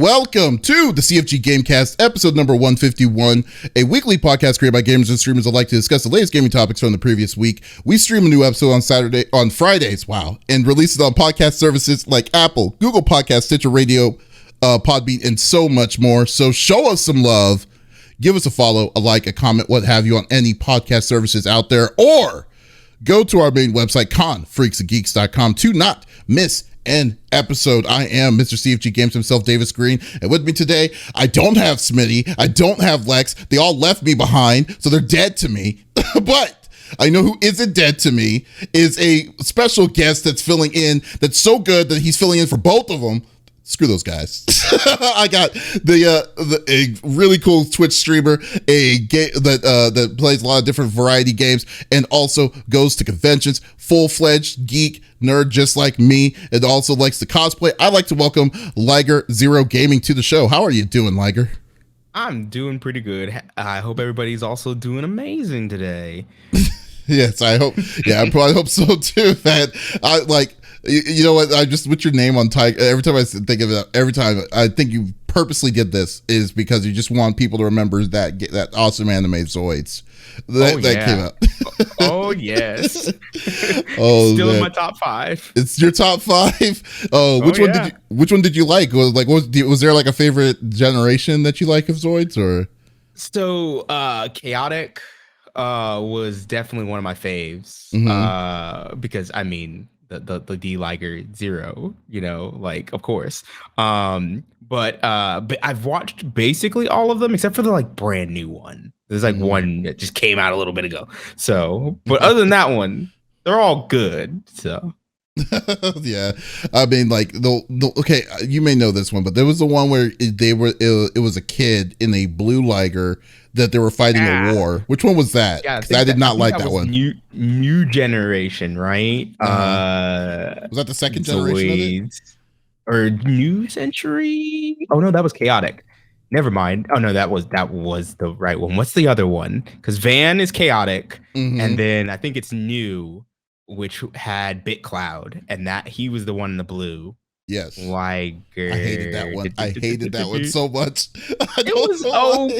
Welcome to the CFG Game Cast, episode number 151, a weekly podcast created by gamers and streamers that like to discuss the latest gaming topics from the previous week. We stream a new episode on Fridays, and release it on podcast services like Apple, Google Podcasts, Stitcher Radio, Podbean, and so much more. So show us some love. Give us a follow, a like, a comment, what have you on any podcast services out there, or go to our main website, confreaksandgeeks.com, to not miss an episode. I am Mr. CFG Games himself, Davis Green, and with me today, I don't have Smitty, I don't have Lex. They all left me behind, so they're dead to me. But I know who isn't dead to me is a special guest that's filling in, that's so good that he's filling in for both of them. Screw those guys. I got a really cool Twitch streamer, that plays a lot of different variety games and also goes to conventions, full-fledged geek nerd just like me, and also likes to cosplay. I'd like to welcome Liger Zero Gaming to the show. How are you doing, Liger? I'm doing pretty good. I hope everybody's also doing amazing today. Yes, I hope. Yeah, I probably hope so too. That I like. You know what? I just with your name on Tiger. Every time I think of it, every time I think you purposely did this is because you just want people to remember that awesome anime Zoids that came out. Oh yes. Oh, still man. In my top 5. It's your top 5. Oh, which one did you like? Was there like a favorite generation that you like of Zoids or? So Chaotic was definitely one of my faves. Because I mean. The D Liger Zero, of course. But I've watched basically all of them except for the brand new one. There's one that just came out a little bit ago. So, but other than that one, they're all good. So. Yeah, I mean, okay, you may know this one, but there was the one where it was a kid in a blue Liger that they were fighting a war. Which one was that? Yeah, I did not like that one. New generation, right? Was that the second generation of it? Or New Century? Oh no, that was Chaotic. Never mind. Oh no, that was the right one. What's the other one? Because Van is Chaotic, and then I think it's New, which had BitCloud, and that he was the one in the blue. Yes. Liger. I hated that one. I hated that one so much. It was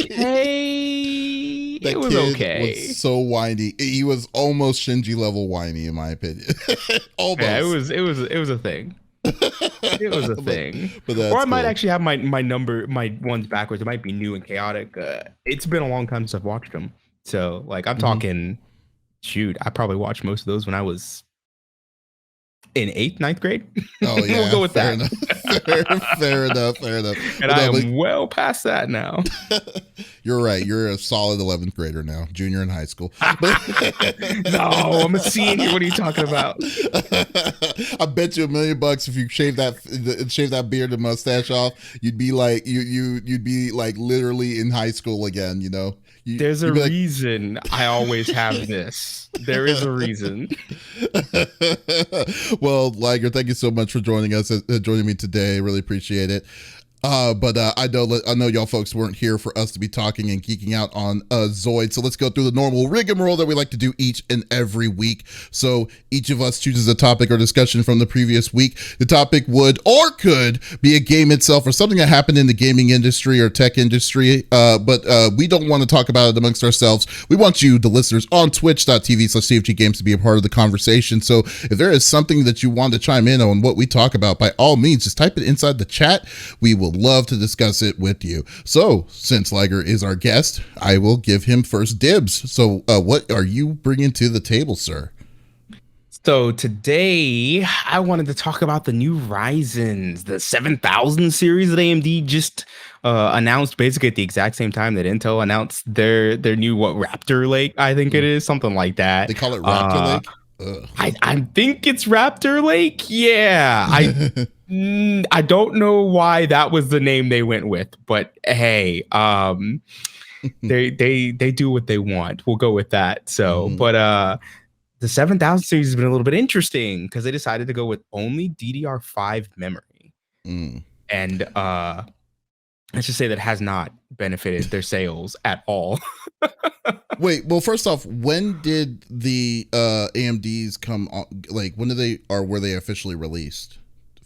okay. That it was kid okay. Was so whiny. He was almost Shinji level whiny, in my opinion. Almost. Yeah, it was a thing. It was a thing. But or I might actually have my ones backwards. It might be New and Chaotic. It's been a long time since I've watched them. So I'm talking. Shoot, I probably watched most of those when I was in 8th, 9th grade. Oh yeah, we'll go with fair that. Enough. Fair enough. And I am well past that now. You're right. You're a solid 11th grader now, junior in high school. No, I'm a senior. What are you talking about? I bet you $1 million if you shave that beard and mustache off, you'd be like you'd be like literally in high school again. There's a reason I always have this. There is a reason. Well, Liger, thank you so much for joining me today. Really appreciate it. But I know y'all folks weren't here for us to be talking and geeking out on Zoid. So let's go through the normal rigmarole that we like to do each and every week. So each of us chooses a topic or discussion from the previous week. The topic would or could be a game itself or something that happened in the gaming industry or tech industry. But we don't want to talk about it amongst ourselves. We want you, the listeners, on twitch.tv/CFG Games to be a part of the conversation. So if there is something that you want to chime in on what we talk about, by all means, just type it inside the chat. We will love to discuss it with you. So since Liger is our guest, I will give him first dibs. So what are you bringing to the table, sir? So today I wanted to talk about the new Ryzens, the 7000 series that AMD just announced basically at the exact same time that Intel announced their new Raptor Lake, I think it is, something like that. They call it Raptor Lake? I think it's Raptor Lake. Yeah. I don't know why that was the name they went with, but hey, they do what they want. We'll go with that. So, but the 7000 series has been a little bit interesting because they decided to go with only DDR5 memory. And let's just say that has not benefited their sales at all. Wait, well, first off, when did the AMDs come on? Like, when did were they officially released?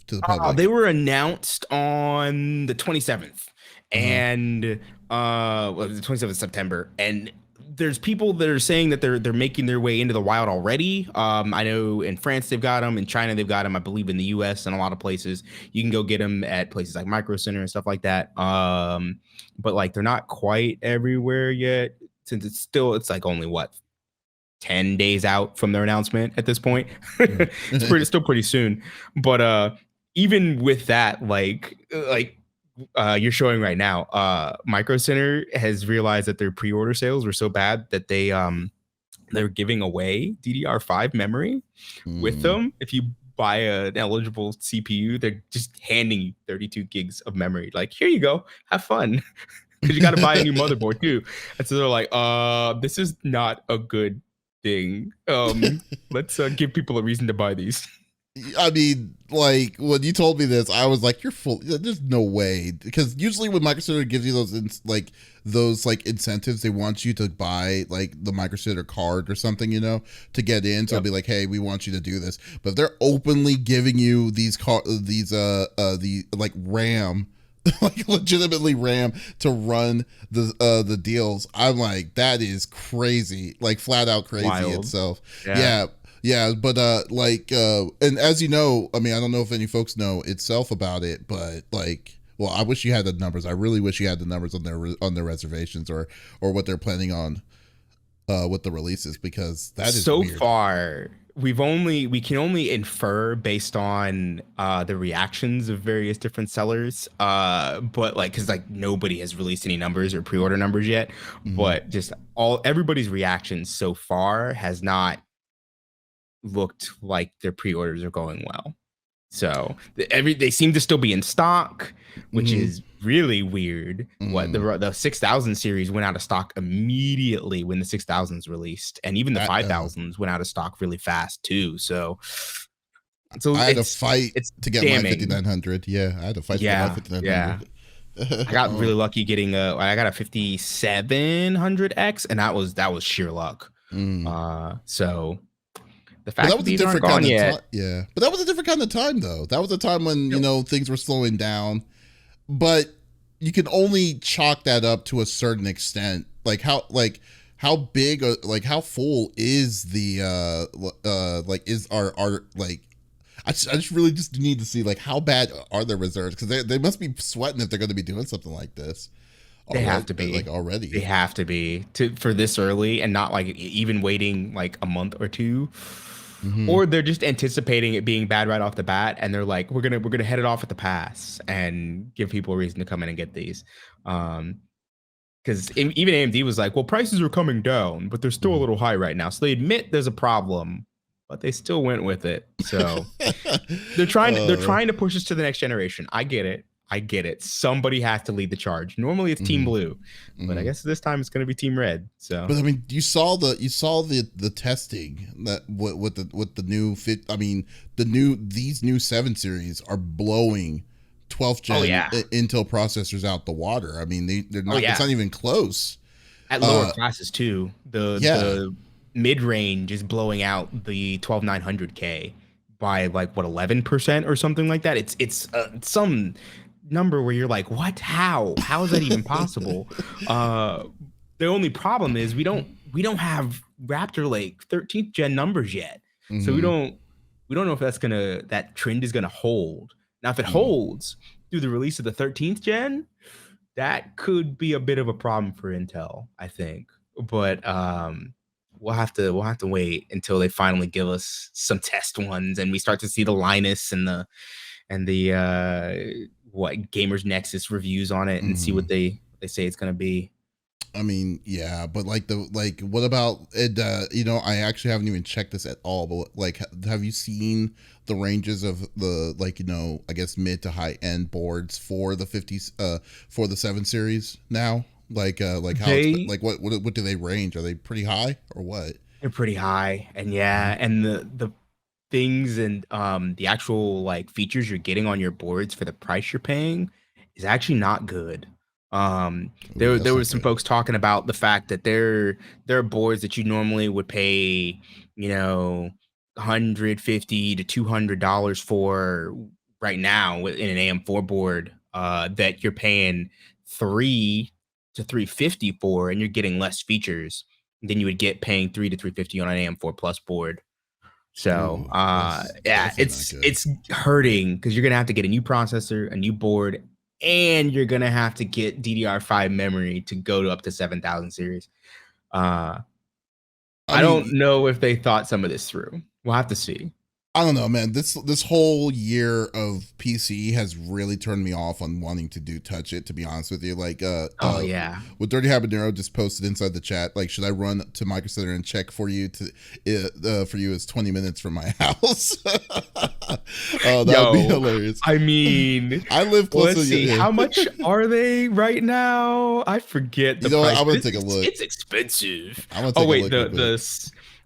to the They public? were announced on the 27th, Uh-huh. and well, the 27th of September, and there's people that are saying that they're making their way into the wild already. I know in France they've got them, in China they've got them. I believe in the U.S. and a lot of places you can go get them at places like Micro Center and stuff like that. But like they're not quite everywhere yet, since it's like only what 10 days out from their announcement at this point. It's still pretty soon. But even with that, you're showing right now, Micro Center has realized that their pre-order sales were so bad that they're giving away DDR5 memory with Mm. them. If you buy an eligible CPU, they're just handing you 32 gigs of memory. Like, here you go, have fun. Because you got to buy a new motherboard too. And so they're like, this is not a good thing. Let's give people a reason to buy these. I mean, like when you told me this, I was like, "You're full." There's no way, because usually when Microsoft gives you those incentives, they want you to buy like the Microsoft card or something, to get in. So Yep. it'll be like, "Hey, we want you to do this," but if they're openly giving you the like RAM. Like legitimately RAM to run the deals. I'm like, that is crazy, like flat out crazy Wild. itself. Yeah. Yeah, yeah, but and as you know, I mean, I don't know if any folks know itself about it, but like, well, I wish you had the numbers. I really wish you had the numbers on their reservations, or what they're planning on with the releases, because that is So weird. far, we can only infer based on the reactions of various different sellers. But like, because like nobody has released any numbers or pre-order numbers yet, Hmm. but just everybody's reactions so far has not looked like their pre-orders are going well. So they seem to still be in stock, which Hmm. is really weird. What Hmm. the 6000 series went out of stock immediately when the 6000s released, and even the I, 5000s went out of stock really fast too. So I had to fight it's to get my damning. 5900. Yeah, I had to fight to get my Yeah, yeah. 5900. I got really Oh. lucky getting I got a 5700X, and that was sheer luck. Mm. So the But that fact that was a these aren't different gone kind of yet. time. Yeah. But that was a different kind of time, though. That was a time when, things were slowing down. But you can only chalk that up to a certain extent. How big, how full is is our I just really just need to see, like, how bad are their reserves? Because they must be sweating if they're going to be doing something like this They have already. to Like, be. They already. have to be for this early and not like even waiting like a month or two. Hmm. Or they're just anticipating it being bad right off the bat, and they're like, we're gonna head it off at the pass and give people a reason to come in and get these. Because even AMD was like, well, prices are coming down, but they're still a Hmm. little high right now. So they admit there's a problem, but they still went with it. So they're uh, trying to push us to the next generation. I get it. I get it. Somebody has to lead the charge. Normally it's Team hmm. Blue, but I Hmm. guess this time it's going to be Team Red. So But I mean, you saw the testing that with the new fit. I mean, these new 7 series are blowing 12th oh gen yeah. Intel processors out the water. I mean, they're Oh not. It's yeah. not even close. At lower Uh, classes too. yeah. The mid range is blowing out the 12900K by like what 11% or something like that. It's some number where you're like, what? How is that even possible? Uh, the only problem is we don't have Raptor Lake 13th gen numbers yet, so we Hmm. don't know if that trend is gonna hold. Now, if it holds through the release of the 13th gen, that could be a bit of a problem for Intel, I think. But we'll have to wait until they finally give us some test ones and we start to see the Linus and the what Gamers Nexus reviews on it and see Hmm. what they say it's gonna be. I mean, yeah, but what about it? I actually haven't even checked this at all. But like, have you seen the ranges of the, I guess mid to high end boards for the 50s, for the 7 series now? Like how it's They like what do they range? Are they pretty high or what? they're pretty high, and Mm-hmm. yeah, and the things and the actual like features you're getting on your boards for the price you're paying is actually not good. Ooh, There that's not was some good. folks talking about the fact that there are boards that you normally would pay, 150 to $200 for. right now in an AM4 board that you're paying 3 to 350 for, and you're getting less features than you would get paying 3 to 350 on an AM4 Plus board. So Ooh, that's yeah, definitely not good. it's hurting because you're gonna have to get a new processor, a new board, and you're gonna have to get DDR5 memory to go to up to 7,000 series. Uh, I I don't mean, know if they thought some of this through. We'll have to see. I don't know, man. This whole year of PC has really turned me off on wanting to touch it. To be honest with you, like Oh yeah. what Dirty Habanero just posted inside the chat. Like, should I run to Micro Center and check for you for you? It's 20 minutes from my house. Oh, that would be hilarious. I mean, I live close let's to see. yeah. How much are they right now? I forget the price. I'm gonna take a look. It's expensive. I'm gonna take a look.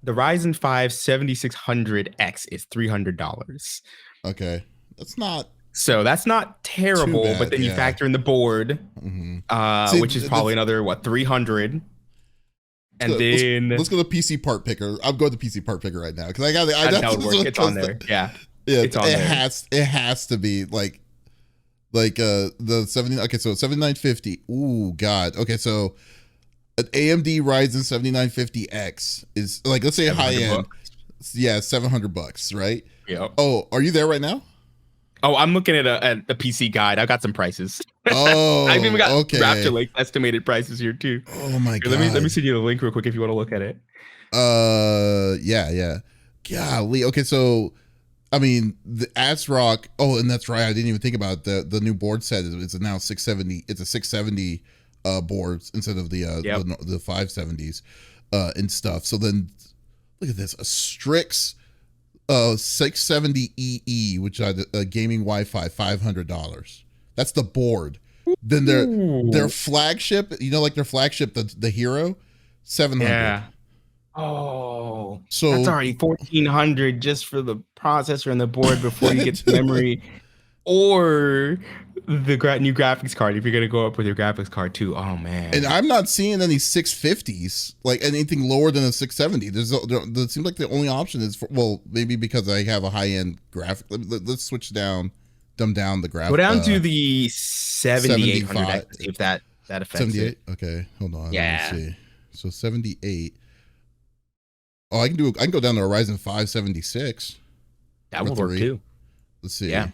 The Ryzen 5 7600X is $300. Okay, that's not So that's not terrible, bad, but then you factor in the board, which is probably another 300. And then let's go to PC part picker. I'm going to PC part picker right now because I got that would work. It's on there. Yeah, it's on there. It has to be like the 70. Okay, so 7950. Ooh, God. Okay, so an AMD Ryzen 7950X is like, let's say high end. Yeah, $700, right? Yeah. Oh, are you there right now? Oh, I'm looking at a PC guide. I got some prices. Oh, I've even got okay. Raptor Lake estimated prices here too. Oh my God. Let me send you the link real quick if you want to look at it. Yeah. Golly. Okay, so I mean the ASRock. Oh, and that's right. I didn't even think about the new board set. It's now 670. It's a 670 boards instead of the 570s and stuff. So then look at this, a Strix 670 EE, which is a gaming Wi-Fi, $500. That's the board. Then their flagship, like their flagship, the Hero, $700. Yeah. Oh, so that's already $1,400 just for the processor and the board before you get the memory, or the new graphics card. If you're gonna go up with your graphics card too, oh man. And I'm not seeing any 650s, like anything lower than a 670. It seems like the only option is maybe because I have a high end graphic. Let's switch dumb down the graphic. Go down to the 7800 if that affects 78? It. Okay, hold on. Yeah. Let me see. So 78. Oh, I can go down to a Ryzen 5 76. That would work too. Let's see. Yeah.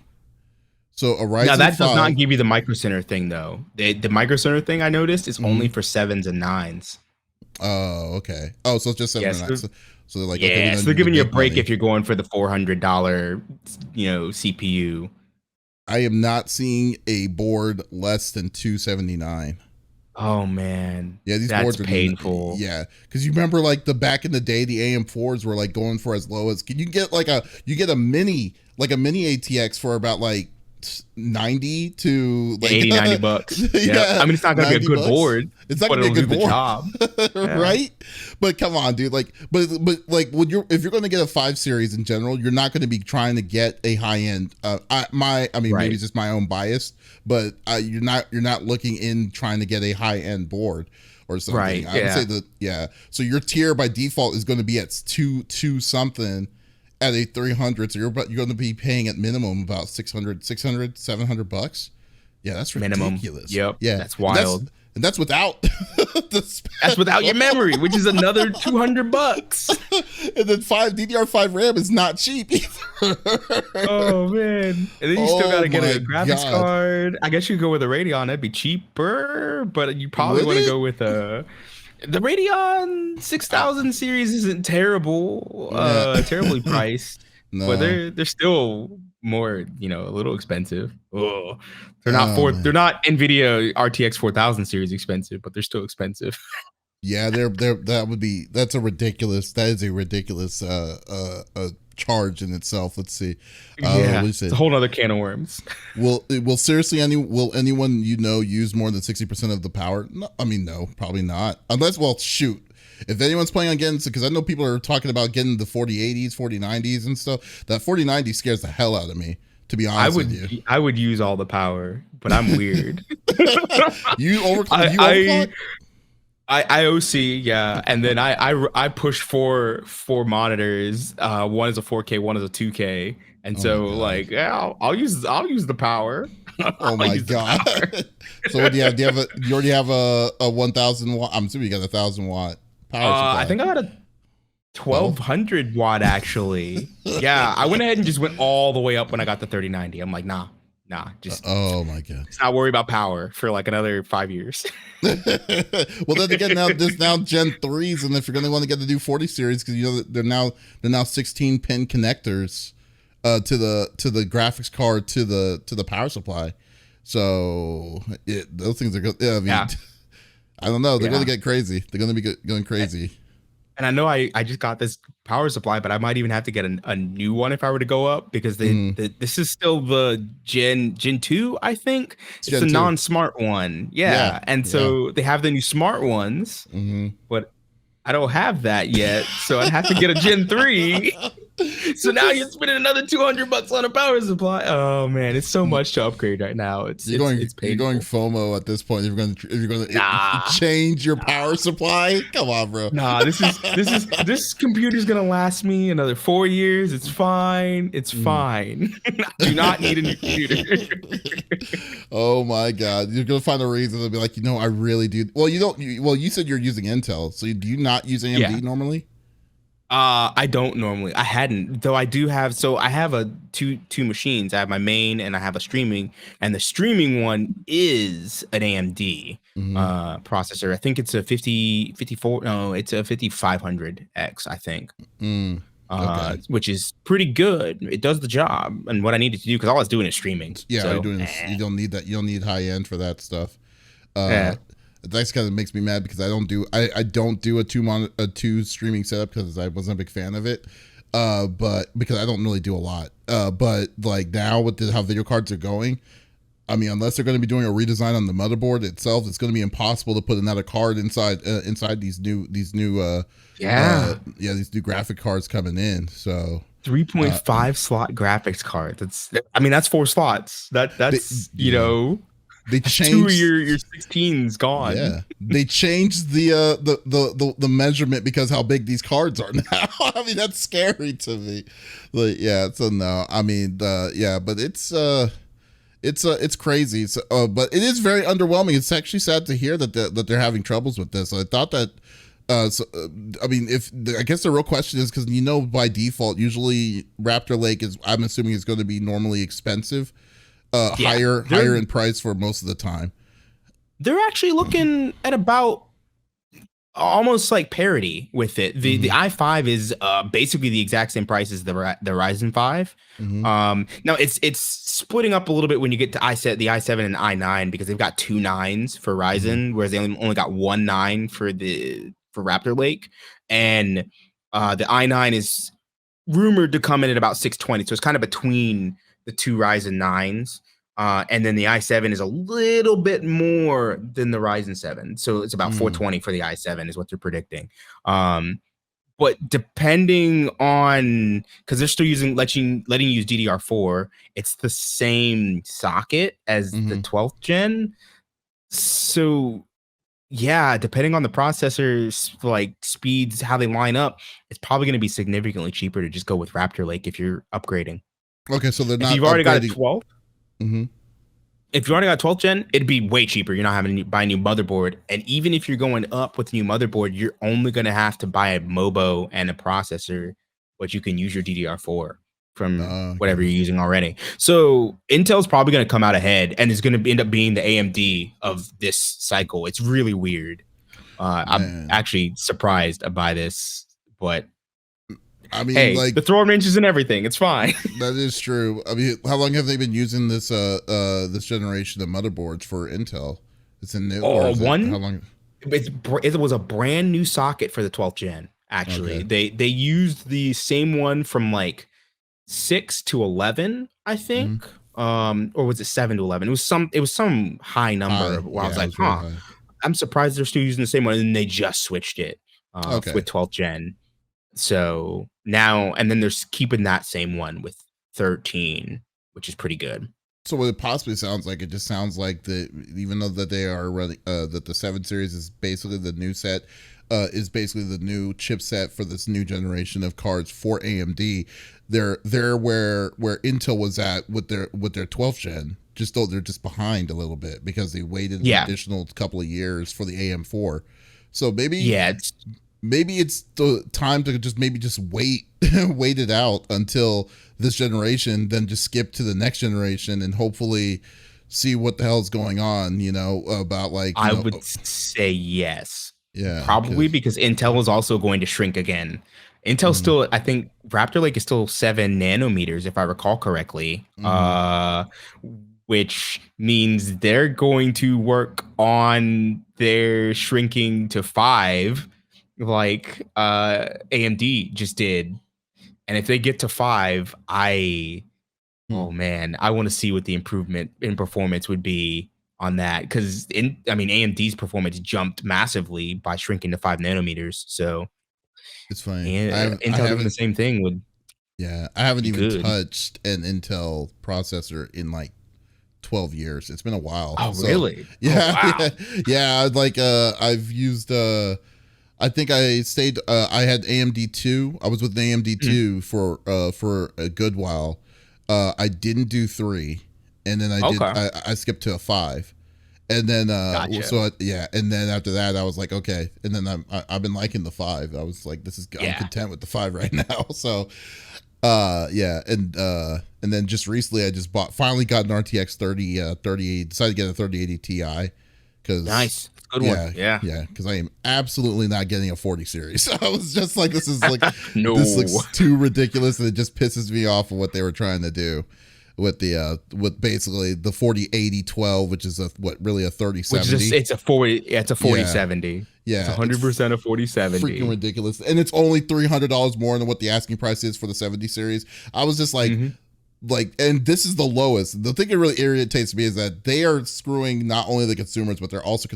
So a Ryzen now that 5, does not give you the Micro Center thing though. The Micro Center thing I noticed is only for 7s and 9s. Oh, okay. Oh, so it's just 7 and 9. So they're like, so they're giving you a break if you're going for the $400, CPU. I am not seeing a board less than $279. Oh man, yeah, these boards are painful. Yeah, because you remember like back in the day, the AM4s were like going for as low as you get a mini ATX for about like 90 to like 80, $90. Yeah, I mean it's not gonna be a good board. It's not gonna be a good board, job. right? But come on, dude. Like, but like, if you're gonna get a 5 series in general, you're not gonna be trying to get a high end. Maybe it's just my own bias, but you're not looking in trying to get a high end board or something. Right. I would say that. So your tier by default is going to be at two something. At a 300, so you're going to be paying at minimum about $700. Yeah, that's ridiculous. Minimum. Yep. Yeah, that's wild. And that's without that's without your memory, which is another $200. And then DDR5 RAM is not cheap either. Oh man! And then you still got to get a graphics card. I guess you go with a Radeon. That'd be cheaper, but you probably want to go with the Radeon 6000 series isn't terrible, terribly priced, but they're still more, a little expensive. Oh, they're not NVIDIA RTX 4000 series expensive, but they're still expensive. Yeah, that is a ridiculous charge in itself. Let's see. It's a whole other can of worms. Will anyone use more than 60% of the power? No, no, probably not. Unless, shoot. If anyone's planning on getting, because I know people are talking about getting the 4080s, 4090s and stuff. That 4090 scares the hell out of me, to be honest with you. I would use all the power, but I'm weird. You overclock? I IOC, yeah, and then I push four monitors. One is a 4K, one is a 2K, And Oh my so god. like, yeah, I'll use the power. Oh I'll my use the god. power. So what do you have? You already have a 1,000 watt? I'm assuming you got a 1,000 watt power I supply. think I got a 12? 1200 watt actually. Yeah, I went ahead and just went all the way up when I got the 3090. I'm like, nah, just Oh my god. not worry about power for like another 5 years. Well, then again, now there's now Gen 3s, and if you're going to want to get the new 40 series, because you know that they're now 16 pin connectors to the graphics card to the power supply. So those things are good. Yeah, I mean, Yeah, I don't know. They're going yeah. to get crazy. They're going to be going crazy. And I know I just got this power supply, but I might even have to get a new one if I were to go up because Mm, this is still the Gen 2, I think. it's It's the Gen 2. non-smart one. Yeah, Yeah. And yeah. so they have the new smart ones, Mm-hmm. but I don't have that yet. So I'd have to get a Gen 3. So now you're spending another $200 on a power supply. Oh man, it's so much to upgrade right now. It's You're going painful. FOMO at this point. If you're going to Nah. change your power supply, come on, bro. Nah, this computer's gonna last me another 4 years. It's fine. It's Mm. fine. I do not need a new computer. Oh my god, you're gonna find a reason to be like, I really do. Well, you don't. Well, you said you're using Intel, so do you not use AMD Yeah. normally? I don't normally. I hadn't, though I do have, so I have a two machines. I have my main and I have a streaming, and the streaming one is an AMD Mm-hmm. processor. I think it's a 54. No, it's a 5500X, I think. Mm. Okay. Which is pretty good. It does the job and what I needed to do because all I was doing is streaming. Yeah, you're So, doing this. You don't need that. You don't need high end for that stuff. yeah. That's kind of makes me mad because I don't do a two streaming setup because I wasn't a big fan of it. But because I don't really do a lot. But like now with how video cards are going, I mean, unless they're going to be doing a redesign on the motherboard itself, it's going to be impossible to put another card inside these new these new graphic cards coming in. So 3.5 slot graphics card. That's 4 slots. they, That's yeah, they two of changed. your 16's gone. Yeah, they changed the measurement because how big these cards are now. I mean, that's scary to me. Like, yeah, so no, I mean, but it's crazy. So, but it is very underwhelming. It's actually sad to hear that they're having troubles with this. I thought that. I mean, if I guess the real question is because by default, usually Raptor Lake is. I'm assuming is going to be normally expensive, Yeah. higher in price for most of the time. They're actually looking at about almost like parity with it. The i5 is basically the exact same price as the Ryzen 5. Mm-hmm. Now it's splitting up a little bit when you get to the i7 and i9 because they've got 2 9s for Ryzen, whereas they only got 1 9 for Raptor Lake, and the i9 is rumored to come in at about 620, so it's kind of between the two Ryzen 9s. And then the i7 is a little bit more than the Ryzen 7. So it's about 420 for the i7 is what they're predicting. But depending on, because they're still letting you use DDR4, it's the same socket as the 12th gen. So yeah, depending on the processor's like speeds, how they line up, it's probably going to be significantly cheaper to just go with Raptor Lake if you're upgrading. Okay, so they're If not you've already got a upgrading. 12, Mm-hmm. if you already got 12th gen, it'd be way cheaper. You're not having to buy a new motherboard. And even if you're going up with a new motherboard, you're only going to have to buy a MOBO and a processor, but you can use your DDR4 from whatever Okay. you're using already. So Intel's probably going to come out ahead and is going to end up being the AMD of this cycle. It's really weird. I'm actually surprised by this, but I mean, hey, like the throwing wrenches and everything. It's fine. that is true. I mean, how long have they been using this generation of motherboards for Intel? It's a new or is it how long? It was a brand new socket for the 12th gen. Actually, they used the same one from like 6 to 11, I think. Or was it 7 to 11? It was some high number where I was like, huh. I'm surprised they're still using the same one, and they just switched it with 12th gen. So now, and then they're keeping that same one with 13, which is pretty good. So what it possibly sounds like, it just sounds like that even though that they are running, that the 7 series is basically the new set, is basically the new chipset for this new generation of cards for AMD. They're where Intel was at with their 12th gen. Just though they're just behind a little bit because they waited an additional couple of years for the AM4. So maybe it's the time to just wait wait it out until this generation, then just skip to the next generation and hopefully see what the hell's going on, about I would say yes. Yeah. Probably because Intel is also going to shrink again. Intel still, I think Raptor Lake is still 7 nanometers, if I recall correctly. Which means they're going to work on their shrinking to 5, like AMD just did. And if they get to 5, oh man, I want to see what the improvement in performance would be on that. Because AMD's performance jumped massively by shrinking to 5 nanometers. So it's fine. Intel doing the same thing would. Yeah, I haven't even touched an Intel processor in like 12 years. It's been a while. Oh, really? Yeah. Oh, wow. Yeah. Like, I've used, I think I stayed, I had AMD 2. I was with AMD 2 for a good while. I didn't do 3. And then I skipped to a 5. And then, and then after that, I was like, okay. And then I've been liking the 5. I was like, I'm content with the 5 right now. So, and then just recently I just finally got an RTX 3080, decided to get a 3080 Ti because nice, good one. Yeah, because I am absolutely not getting a 40 series. I was just like, this is like this looks too ridiculous, and it just pisses me off of what they were trying to do with the with basically the 4080-12, which is really a 3070. It's a 4070. Yeah, it's 100% a 4070. Freaking ridiculous, and it's only $300 more than what the asking price is for the 70 series. I was just like, and this is the lowest. The thing that really irritates me is that they are screwing not only the consumers, but they're also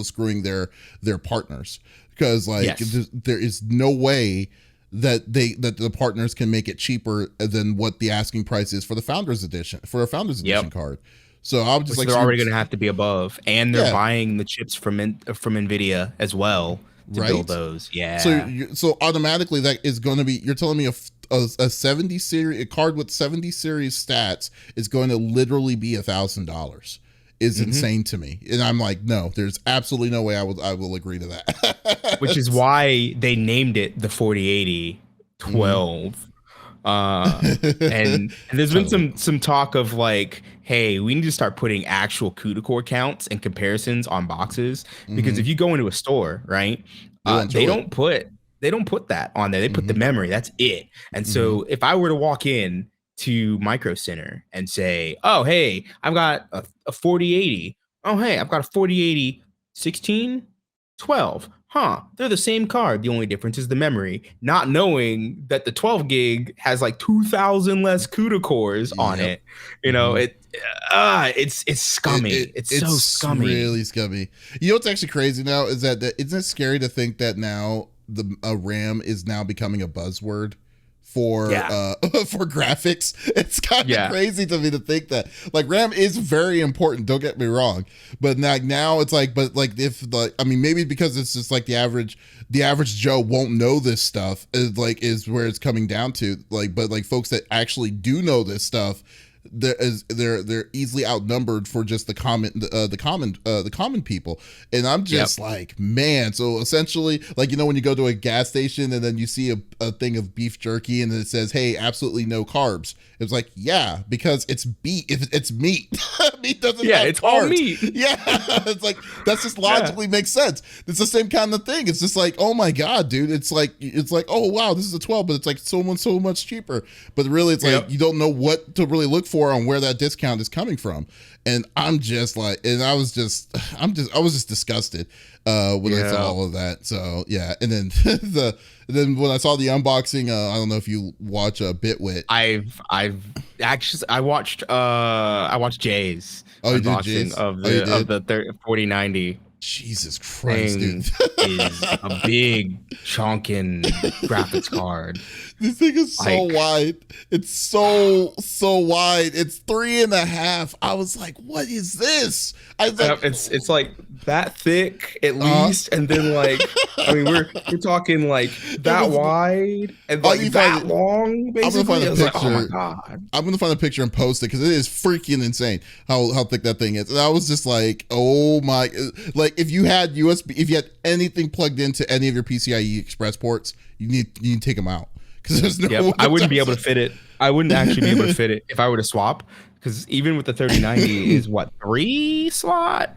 screwing their partners, because there is no way that the partners can make it cheaper than what the asking price is for the Founders Edition card. So I'm just they're already going to have to be above, and they're buying the chips from Nvidia as well to build those. Yeah. So automatically that is going to be. You're telling me a 70 series, a card with 70 series stats is going to literally be $1,000. Is insane to me, and I'm like, no, there's absolutely no way I will agree to that. Which is why they named it the 4080-12. And there's been some talk of like, hey, we need to start putting actual CUDA core counts and comparisons on boxes, because if you go into a store, right, they don't put that on there. They put the memory. That's it. And so if I were to walk in to Micro Center and say, oh, hey, I've got a 4080. Oh, hey, I've got a 4080 16-12. Huh, they're the same card. The only difference is the memory, not knowing that the 12 gig has like 2,000 less CUDA cores on it. You know, it's scummy. It's so scummy. Really scummy. You know what's actually crazy now is that isn't it scary to think that now the RAM is now becoming a buzzword for graphics? It's kind of crazy to me to think that, like, RAM is very important, don't get me wrong, but now it's like, maybe because it's just like the average Joe won't know this stuff, is where it's coming down to, like, but like folks that actually do know this stuff, they're easily outnumbered for just the common people. And I'm just like, man, so essentially, like, when you go to a gas station and then you see a thing of beef jerky and then it says, hey, absolutely no carbs. It's like, yeah, because it's beef. If it's meat, meat doesn't have it's carbs. All meat. Yeah, it's like, that's just logically makes sense. It's the same kind of thing. It's just like, oh my god, dude, it's like, oh wow, this is a 12, but it's like so much cheaper. But really, it's like you don't know what to really look for on where that discount is coming from. And I'm just like, and I was just disgusted when I saw all of that. So yeah, and then then when I saw the unboxing, I don't know if you watch Bitwit. I watched Jay's unboxing of the 4090. Jesus Christ, dude. Is a big chunkin graphics card. This thing is so Like, wide. It's so wide. It's 3.5. I was like, what is this? I was like, it's like that thick at uh, least, and then like I mean we're talking like it that was. wide and Oh, like you find that it. long. I'm gonna Basically, find a I was like, oh my picture. god. I'm gonna find a picture and post it because it is freaking insane how thick that thing is. And I was just like, oh my, like if you had USB, if you had anything plugged into any of your PCIe Express ports, you need to take them out because there's no. Yep, I wouldn't be able to fit it. I wouldn't actually be able to fit it if I were to swap. Because even with the 3090 is what 3 slot.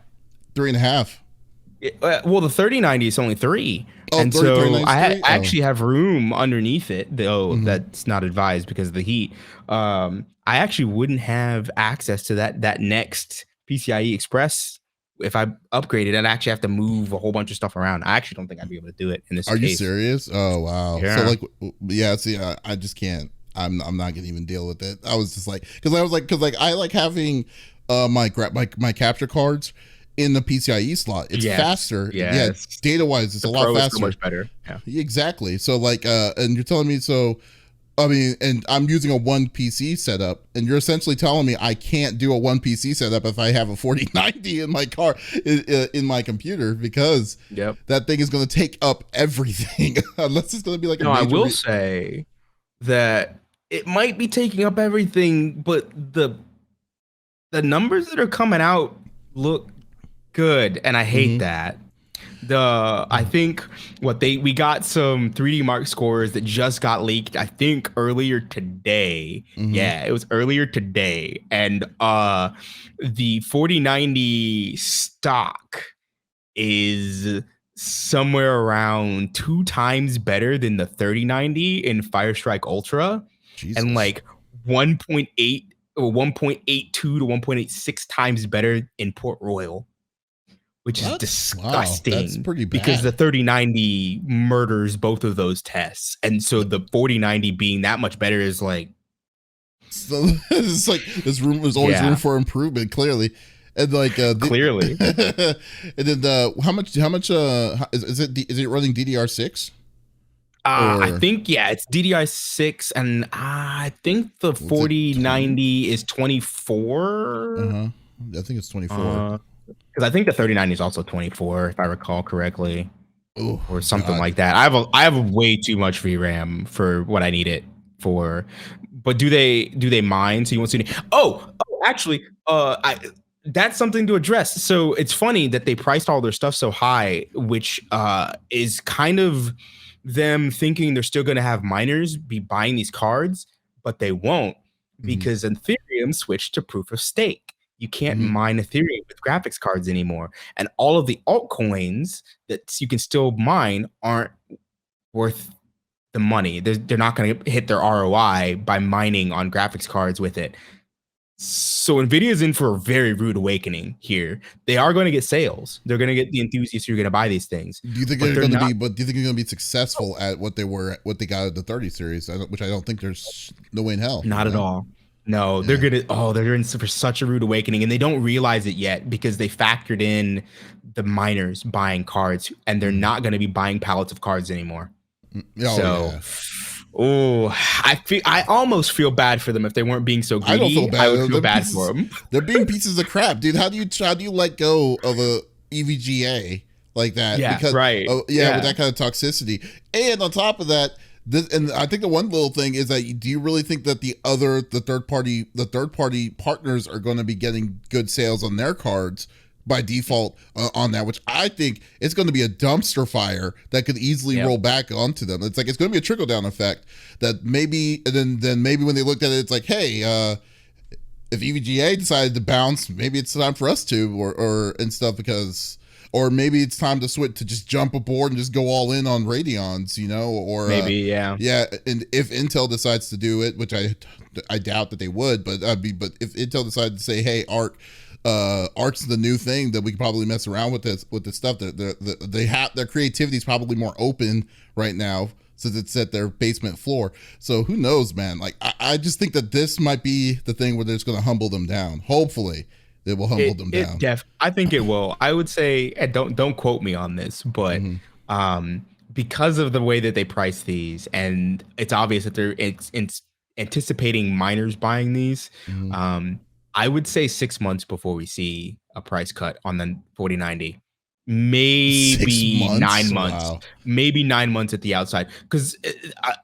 3.5. Well, the 3090 is only 3, Oh, and so 3090 I, is 3? I actually have room underneath it. Though Mhm. that's not advised because of the heat. I actually wouldn't have access to that next PCIe Express if I upgraded. I'd actually have to move a whole bunch of stuff around. I actually don't think I'd be able to do it in this Are you case. serious? Oh wow. So Yeah. like, yeah. See, I just can't. I'm not gonna even deal with it. I was just like, because I like having my capture cards in the PCIe slot. It's Yes, faster. yes. Yeah, data wise, it's The a lot Pro is faster. so much better. Yeah. Exactly. So like, and you're telling me so. I mean, and I'm using a one PC setup, and you're essentially telling me I can't do a one PC setup if I have a 4090 in my car in my computer because Yep. that thing is going to take up everything unless it's going to be like a No, I major will say that it might be taking up everything, but the numbers that are coming out look good, and I hate that. I think we got some 3D Mark scores that just got leaked, I think earlier today. Yeah, it was earlier today. And the 4090 stock is somewhere around 2 times better than the 3090 in Firestrike Ultra, Jesus. and like 1.8 or 1.82 to 1.86 times better in Port Royal, which is disgusting. Wow, that's pretty bad. Because the 3090 murders both of those tests. And so the 4090 being that much better is like, so it's like there's always room for improvement, clearly. And like clearly. And then how much is it running DDR6? I think it's DDR6, and I think the 4090 is 24. I think it's 24. Because I think the 3090 is also 24, if I recall correctly. Oh, or something like that. I have way too much VRAM for what I need it for. But do they mine? So you want to see? Actually, that's something to address. So it's funny that they priced all their stuff so high, which is kind of them thinking they're still going to have miners be buying these cards, but they won't because Ethereum switched to proof of stake. You can't mine Ethereum with graphics cards anymore. And all of the altcoins that you can still mine aren't worth the money. They're not going to hit their ROI by mining on graphics cards with it. So NVIDIA's in for a very rude awakening here. They are going to get sales. They're going to get the enthusiasts who are going to buy these things. Do you think they're going to be? But do you think they're going to be successful at what they got at the 30 series? Which I don't think there's no way in hell. Not at all. No, they're they're in for such a rude awakening, and they don't realize it yet because they factored in the miners buying cards, and they're not going to be buying pallets of cards anymore. I almost feel bad for them if they weren't being so greedy. I don't feel bad. I would feel bad for them. They're being pieces of crap, dude. How do you let go of a EVGA like that? Yeah, because, right. With that kind of toxicity, and on top of that. And I think the one little thing is that do you really think that the third party partners are going to be getting good sales on their cards by default on that, which I think it's going to be a dumpster fire that could easily roll back onto them. It's like it's going to be a trickle down effect that maybe, and then maybe when they looked at it, it's like, hey, if EVGA decided to bounce, maybe it's time for us to or and stuff because. Or maybe it's time to switch to just jump aboard and just go all in on Radeons, or maybe, yeah. And if Intel decides to do it, which I doubt that they would, but if Intel decided to say, hey, Arc's the new thing that we can probably mess around with this stuff. Their creativity is probably more open right now since it's at their basement floor. So who knows, man? Like I just think that this might be the thing where they're just going to humble them down. Hopefully. It will humble them down. I think it will. I would say, and don't quote me on this, but because of the way that they price these, and it's obvious that it's anticipating miners buying these. Mhm. I would say 6 months before we see a price cut on the 4090. Maybe 6 months? 9 months, Wow. maybe 9 months at the outside. Because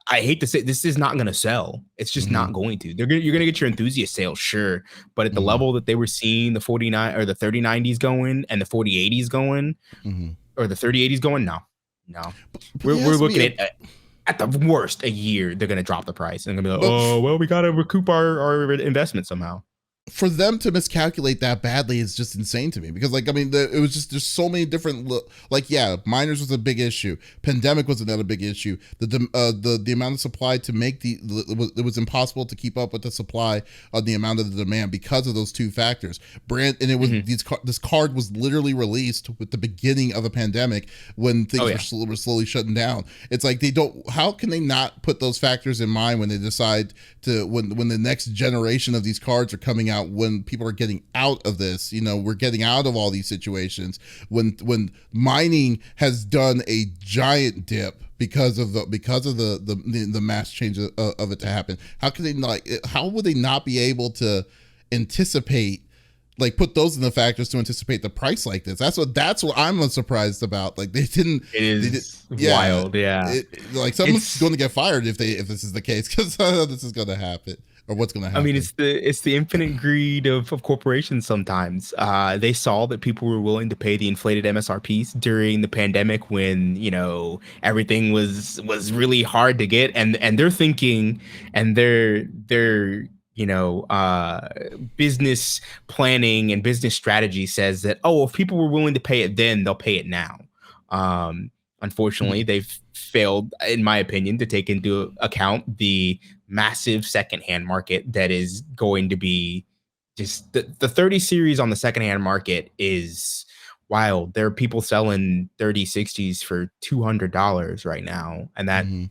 I hate to say this is not going to sell. It's just Mhm. not going to. You're going to get your enthusiast sales, sure, but at the Mhm. level that they were seeing the 49 or the 3090s going and the 4080s going, Mhm. or the 3080s going, no. But it We're has to be looking a at the worst a year. They're gonna drop the price and gonna be like, but oh well, we gotta recoup our investment somehow. for them to miscalculate that badly is just insane to me, because like I mean it was just, there's so many different like, yeah, miners was a big issue, pandemic was another big issue, the amount of supply to make it was impossible to keep up with the supply of the amount of the demand because of those two factors. And it was Mhm. this card was literally released with the beginning of a pandemic when Oh things yeah. were slowly shutting down. It's like they don't, how can they not put those factors in mind when they decide to, when the next generation of these cards are coming out, when people are getting out of this, we're getting out of all these situations, when mining has done a giant dip because of the mass change of it to happen. How can they not, how would they not be able to anticipate, like put those in the factors to anticipate the price like this? That's what I'm surprised about. Like It they did, is yeah. wild. Yeah. Like someone's It's going to get fired if this is the case, because this is going to happen, or what's going to I mean, happen. it's the infinite greed of corporations sometimes. They saw that people were willing to pay the inflated MSRPs during the pandemic when, everything was really hard to get, and they're thinking, and their business planning and business strategy says that, oh, if people were willing to pay it then, they'll pay it now. Um, Unfortunately, they've failed, in my opinion, to take into account the massive secondhand market that is going to be just the 30 series on the secondhand market is wild. There are people selling 3060s for $200 right now, and Hmm.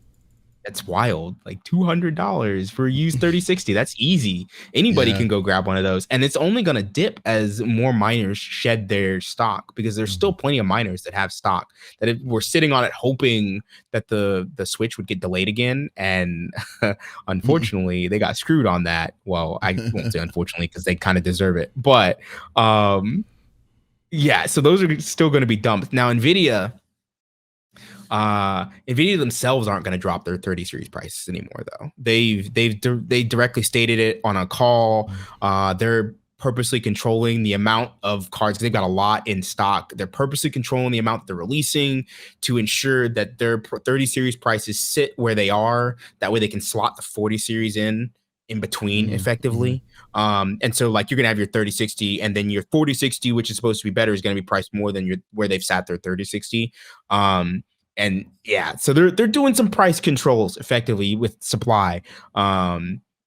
that's wild. Like $200 for a used 3060. That's easy. Anybody Yeah. can go grab one of those. And it's only going to dip as more miners shed their stock, because there's still Hmm. plenty of miners that have stock that were sitting on it hoping that the switch would get delayed again. And unfortunately, they got screwed on that. Well, I won't say unfortunately because they kind of deserve it. But yeah, so those are still going to be dumped. Now, Nvidia themselves aren't going to drop their 30 series prices anymore, though. They directly stated it on a call. They're purposely controlling the amount of cards. They've got a lot in stock. They're purposely controlling the amount that they're releasing to ensure that their 30 series prices sit where they are. That way they can slot the 40 series in between Hmm. Hmm. effectively. And so like you're gonna have your 3060, and then your 4060, which is supposed to be better, is gonna be priced more than your where they've sat their 3060. And yeah, so they're doing some price controls effectively with supply.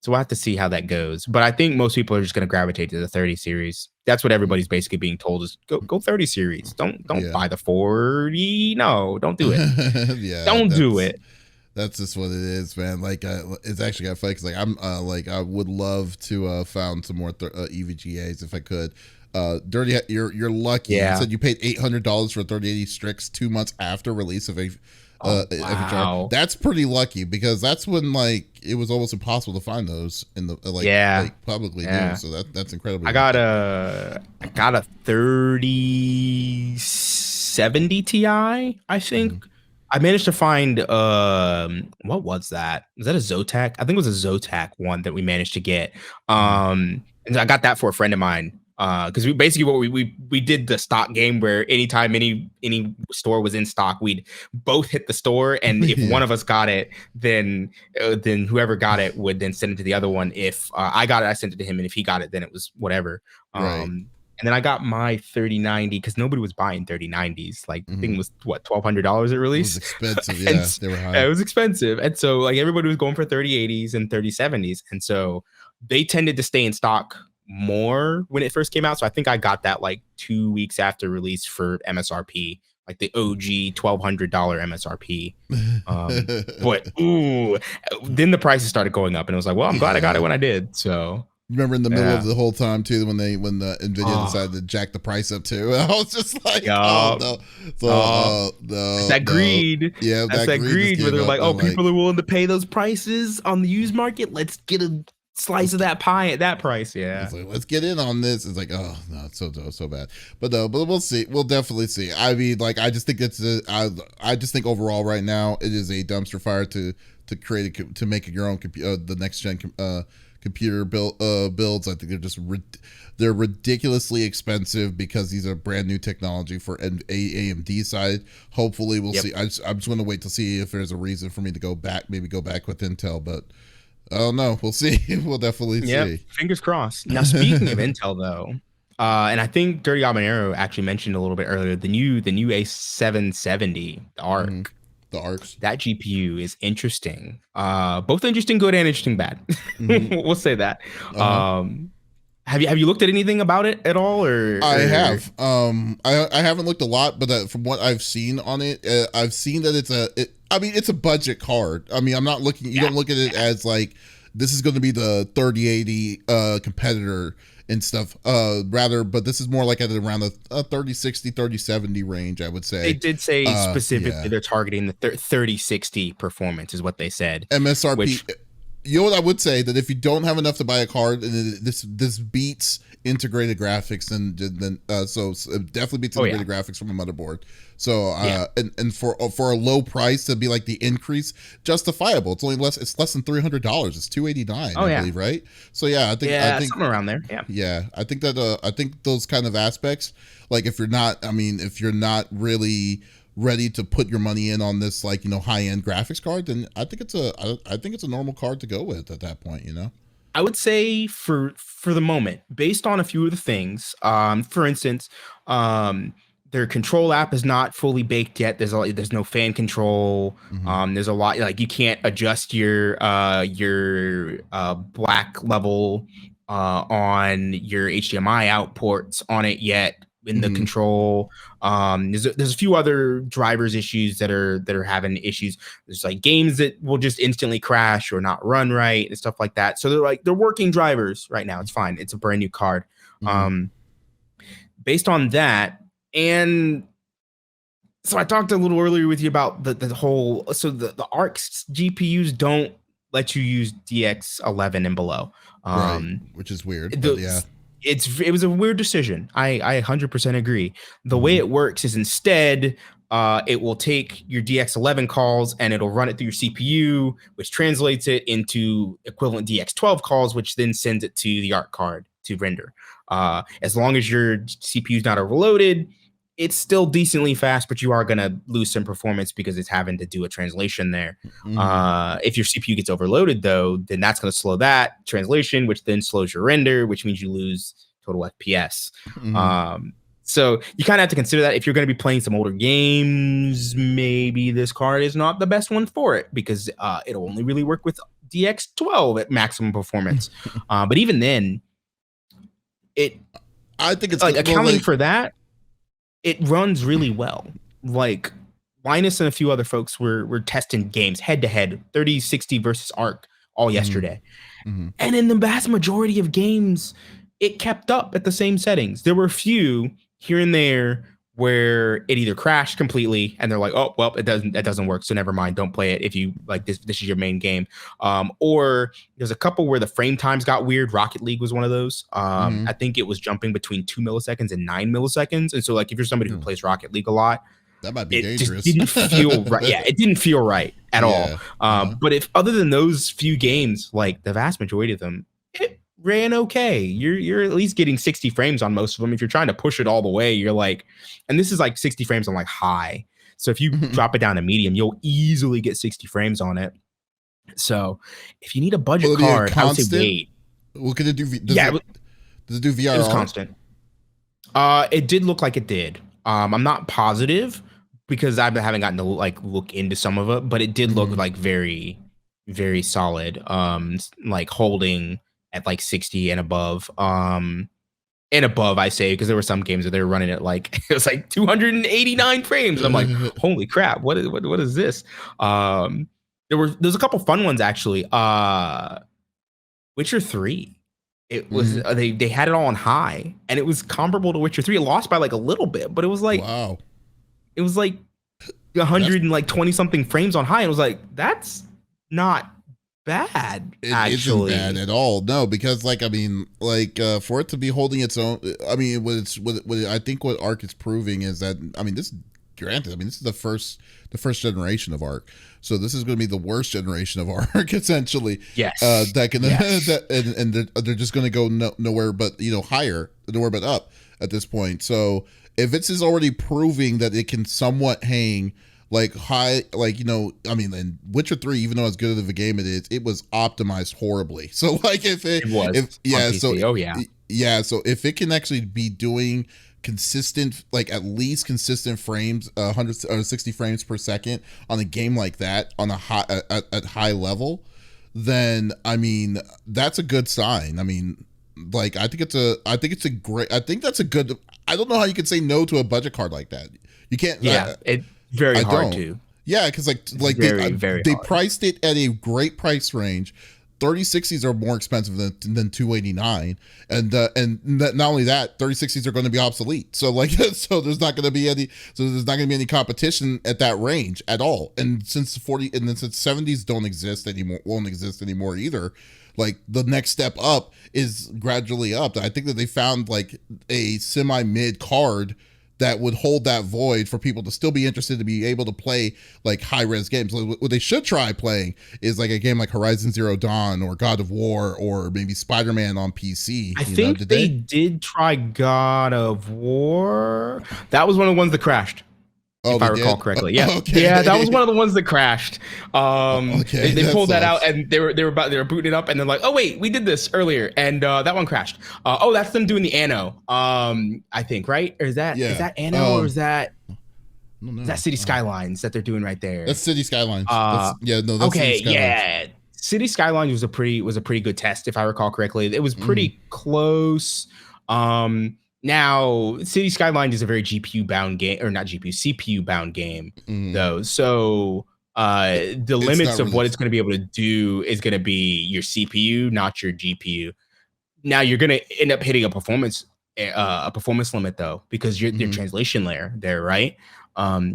So we'll have to see how that goes. But I think most people are just going to gravitate to the 30 series. That's what everybody's basically being told is go 30 series. Don't Yeah. buy the 40. No, don't do it. Yeah, Don't do it. that's just what it is, man. Like, it's actually got funny because like I'm like I would love to found some more EVGAs if I could. Dirty, you're lucky. You Yeah. said you paid $800 for 3080 Strix 2 months after release of a Oh FHR. wow. That's pretty lucky, because that's when like it was almost impossible to find those in the Yeah. publicly new. Yeah. So that's incredibly I got lucky. a 3070 Ti, I Hmm. think. I managed to find what was that? Was that a Zotac? I think it was a Zotac one that we managed to get. Hmm. And I got that for a friend of mine. Because we basically what we did the stock game where anytime any store was in stock, we'd both hit the store, and if Yeah. one of us got it, then whoever got it would then send it to the other one. If I got it, I sent it to him, and if he got it, then it was whatever. Right. And then I got my 3090 because nobody was buying 3090s. Like the thing Hmm. was what, $1,200 at It was release, expensive. and Yeah, they were it high. was expensive. And so like everybody was going for 3080s and 3070s, and so they tended to stay in stock more when it first came out. So I think I got that like 2 weeks after release for MSRP, like the OG $1,200 MSRP. But ooh, then the prices started going up, and it was like, well, I'm glad I got it Yeah. when I did. So Remember in the middle of Yeah. the whole time too, when the Nvidia Oh, decided to jack the price up too. I was just like, oh yup. no. So Oh, that's that the greed. yeah, That's that that greed just greed where came they're up. like, They're oh, like, people are willing to pay those prices on the used market. Let's get a slice let's of get, that pie at that price. Yeah. it's like, let's get in on this. It's like, oh no, it's so bad. But no, but we'll see. We'll definitely see. I mean, like, I just think I just think overall right now it is a dumpster fire to create to make your own the next gen computer builds. I think they're just they're ridiculously expensive because these are brand new technology for an AMD side. Hopefully, we'll Yep. see. I'm just going to wait to see if there's a reason for me to go back, maybe go back with Intel, but. Oh no, we'll see. We'll definitely Yep. see. Fingers crossed. Now, speaking of Intel, though, and I think Dirty Habanero actually mentioned a little bit earlier the new A770, the Hmm. ARC. The arcs. That GPU is interesting. Both interesting good and interesting bad. Hmm. We'll say that. Uh huh. Um, have you looked at anything about it at all, I or have. I haven't looked a lot, but from what I've seen on it, I've seen that I mean, it's a budget card. I mean, I'm not looking. You yeah, don't look at it as like this is going to be the 3080 competitor and stuff. Rather, but this is more like at around the 3060, 3070 range. I would they say. did say Yeah. specifically they're targeting the 3060 performance is what they said, MSRP. which You know what I would say, that if you don't have enough to buy a card, and this beats integrated graphics, then so it definitely beats oh yeah, integrated graphics from a motherboard. So yeah, and for a low price to be like the increase, justifiable. It's only less. It's less than $300. It's $289, oh I yeah, believe, right? So yeah, I yeah, think something around there. Yeah. yeah, I think that I think those kind of aspects, like if you're not, I mean, if you're not really ready to put your money in on this, like, high end graphics card, then I think it's a normal card to go with at that point. I would say for the moment, based on a few of the things, for instance, um, their control app is not fully baked yet. There's no fan control. Hmm. There's a lot like you can't adjust your black level on your HDMI out ports on it yet in the Hmm. control. There's a few other drivers issues that are having issues. There's like games that will just instantly crash or not run right and stuff like that. So they're working drivers right now. It's fine. It's a brand new card. Hmm. Um, Based on that, and so I talked a little earlier with you about the whole. So the ARC's GPUs don't let you use DX11 and below. Right, Um, which is weird, but the yeah. it was a weird decision. I 100% agree. The way Hmm. it works is instead it will take your DX11 calls and it'll run it through your CPU, which translates it into equivalent DX12 calls, which then sends it to the ARC card to render. As long as your CPU is not overloaded, it's still decently fast, but you are going to lose some performance because it's having to do a translation there. Hmm. If your CPU gets overloaded, though, then that's going to slow that translation, which then slows your render, which means you lose total FPS. Hmm. So you kind of have to consider that if you're going to be playing some older games, maybe this card is not the best one for it because it'll only really work with DX12 at maximum performance. But even then, it I think it's like good. Well, accounting like, for that, it runs really well. Like Linus and a few other folks were testing games head to head, 3060 versus Arc all hmm. yesterday. Hmm. And in the vast majority of games, it kept up at the same settings. There were a few here and there where it either crashed completely and they're like, oh, well, that doesn't work. So never mind. Don't play it if you like this is your main game. Or there's a couple where the frame times got weird. Rocket League was one of those. Hmm. I think it was jumping between 2 milliseconds and 9 milliseconds. And so like if you're somebody who plays Rocket League a lot, That might be it just dangerous. didn't feel right. Yeah, it didn't feel right at all. Yeah. Uh-huh. But if other than those few games, like the vast majority of them, it ran okay. You're at least getting 60 frames on most of them. If you're trying to push it all the way, you're like, and this is like 60 frames on like high. So if you drop it down to medium, you'll easily get 60 frames on it. So if you need a budget Will it be a card, I would say constant? wait. What can it do? Yeah, Does it do it was VRR? constant. It did look like it did. I'm not positive because I haven't gotten to like look into some of it, but it did look Mhm. like very, very solid. Like holding at like 60 and above. And above, I say, because there were some games that they were running at like it was like 289 frames. And I'm like, holy crap, what is this? There's a couple fun ones actually. Witcher 3. It was they had it all on high, and it was comparable to Witcher 3. It lost by like a little bit, but Wow. it was like That's 120 something frames on high. And it was like, that's not bad, it isn't bad actually. at all. No, because like I mean, like for it to be holding its own, I mean, I think what Arc is proving is that I mean, this granted, I mean, this is the first generation of Arc, so this is going to be the worst generation of Arc essentially. Yes. That can Yes. that and they're just going to go nowhere but higher, nowhere but up at this point. So if it's is already proving that it can somewhat hang like high, like I mean, in Witcher 3, even though as good of a game it is, it was optimized horribly. So like It was if on yeah, so PC. Oh, yeah. yeah, so if it can actually be doing consistent, like at least consistent frames, 160 frames per second on a game like that on a high at high level, then I mean that's a good sign. I mean, like I think that's a good. I don't know how you could say no to a budget card like that. You can't. Yeah. It's very I hard don't. to. Yeah, because It's like very, very they hard. priced it at a great price range. 3060s are more expensive than 289, and that, not only that, 3060s are going to be obsolete. So like so there's not going to be any competition at that range at all. And since 70s don't exist anymore, won't exist anymore either. Like the next step up is gradually up. I think that they found like a semi mid card that would hold that void for people to still be interested to be able to play like high res games. Like, what they should try playing is like a game like Horizon Zero Dawn or God of War or maybe Spider Man on PC. I think Did they they? did try God of War. That was one of the ones that crashed, Oh, if I they recall did. correctly. Yeah, yeah, that was Okay. one of the ones that crashed. Okay, They that pulled that out, sucks. and they were booting it up, and they're like, oh wait, we did this earlier, and that one crashed. Oh, that's them doing the Anno. I think, right? Or is Yeah. that Anno, or I don't is that know. City Skylines that they're doing right That's there? City Skylines. Uh, That's yeah. No, that's City okay, Skylines. yeah. City Skylines was a pretty good test, if I recall correctly. It was Mm-hmm. pretty close. Now City Skylines is a very GPU bound game, or not GPU, CPU bound game, Mm-hmm. though. So the It's limits not of really. what it's going to be able to do is going to be your CPU, not your GPU. Now you're going to end up hitting a performance limit though, because your Mm-hmm. translation layer there, right?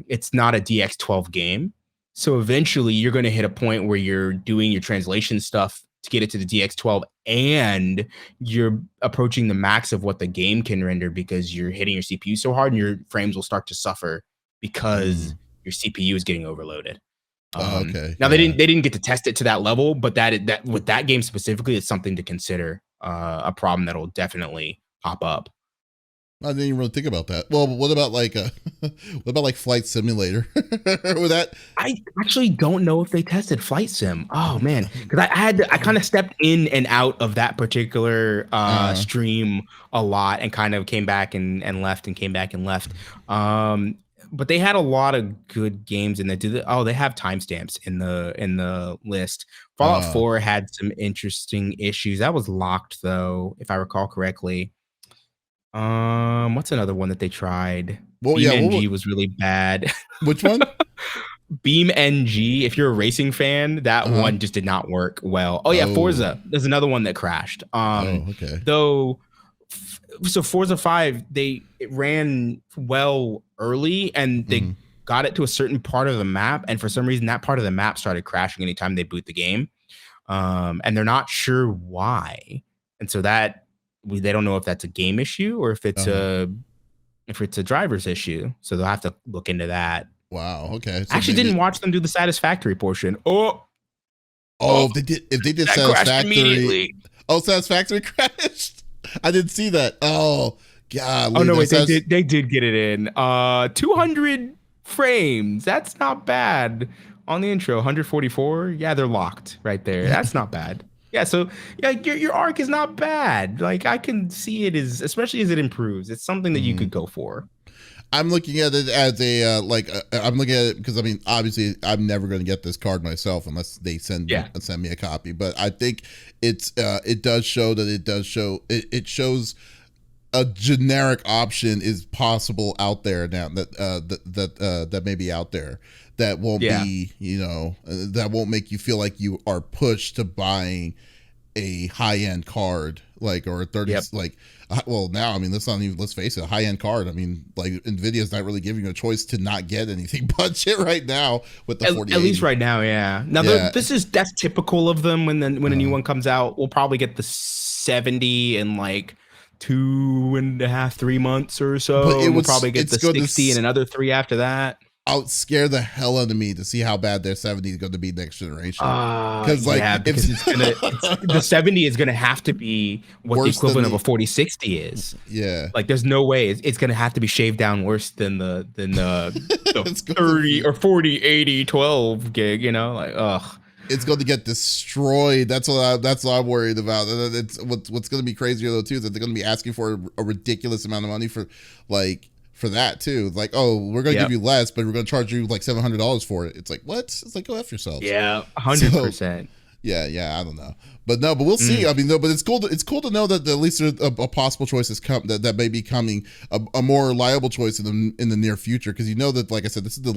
It's not a DX12 game, so eventually you're going to hit a point where you're doing your translation stuff to get it to the DX12, and you're approaching the max of what the game can render because you're hitting your CPU so hard, and your frames will start to suffer because Mm. your CPU is getting overloaded. Oh, okay. Now Yeah. they didn't get to test it to that level, but that with that game specifically, it's something to consider. A problem that'll definitely pop up. I didn't even really think about that. Well, what about like what about like Flight Simulator? With that, I actually don't know if they tested Flight Sim. Oh man, because I kind of stepped in and out of that particular uh, stream a lot, and kind of came back and left, and came back and left. Um, but they had a lot of good games in there. They have timestamps in the list. Fallout uh, 4 had some interesting issues. That was locked though, if I recall correctly. What's another one that they tried? well, Beam yeah. NG was really bad. Which one? Beam NG, if you're a racing fan, that Uh huh. one just did not work well. Oh yeah, Oh, Forza. There's another one that crashed. oh, okay. Though so Forza 5, it ran well early, and they Mm-hmm. got it to a certain part of the map, and for some reason that part of the map started crashing anytime they boot the game. And they're not sure why. And so they don't know if that's a game issue or Uh-huh. if it's a driver's issue. So they'll have to look into that. Wow. Okay. I So actually maybe. didn't watch them do the Satisfactory portion. Oh, Oh, if they did that crashed Satisfactory. immediately. Oh, Satisfactory crashed. I didn't see that. Oh, Oh golly, no, wait, that's they did get it in. 200 frames. That's not bad. On the intro, 144. Yeah, they're locked right there. That's not bad. Yeah, so yeah, your arc is not bad. Like I can see it as, especially as it improves. It's something that you Mhm. could go for. I'm looking at it as a I'm looking at it because I mean obviously I'm never going to get this card myself unless they Yeah. send me a copy. But I think it does show that it shows a generic option is possible out there now that may be out there that won't Yeah. be that won't make you feel like you are pushed to buying a high end card like, or 30, like, well, now, I mean, let's face it, a high-end card. I mean, like, NVIDIA's not really giving you a choice to not get anything budget right now with the 4080. At least right now, yeah. Now, that's typical of them. When a new one comes out, we'll probably get the 70 in like 2.5-3 months or so. We'll probably get the 60 in another 3 after that. Scare the hell out of me to see how bad their 70 is going to be next generation. Because the 70 is going to have to be what the equivalent of a 4060 is. Yeah, like there's no way it's going to have to be shaved down worse than the 30 or 40 80 12 gig. You know, like it's going to get destroyed. That's what I'm worried about. And it's what's going to be crazier though too is that they're going to be asking for a ridiculous amount of money for that too. Like, oh, we're gonna give you less, but we're gonna charge you like $700 for it. It's like, what? It's like, go F yourselves. Yeah, 100%. Yeah, I don't know, but we'll see. I mean, but it's cool to know that at least a possible choice is that may be coming, a more reliable choice in the near future, because you know that, like I said, this is the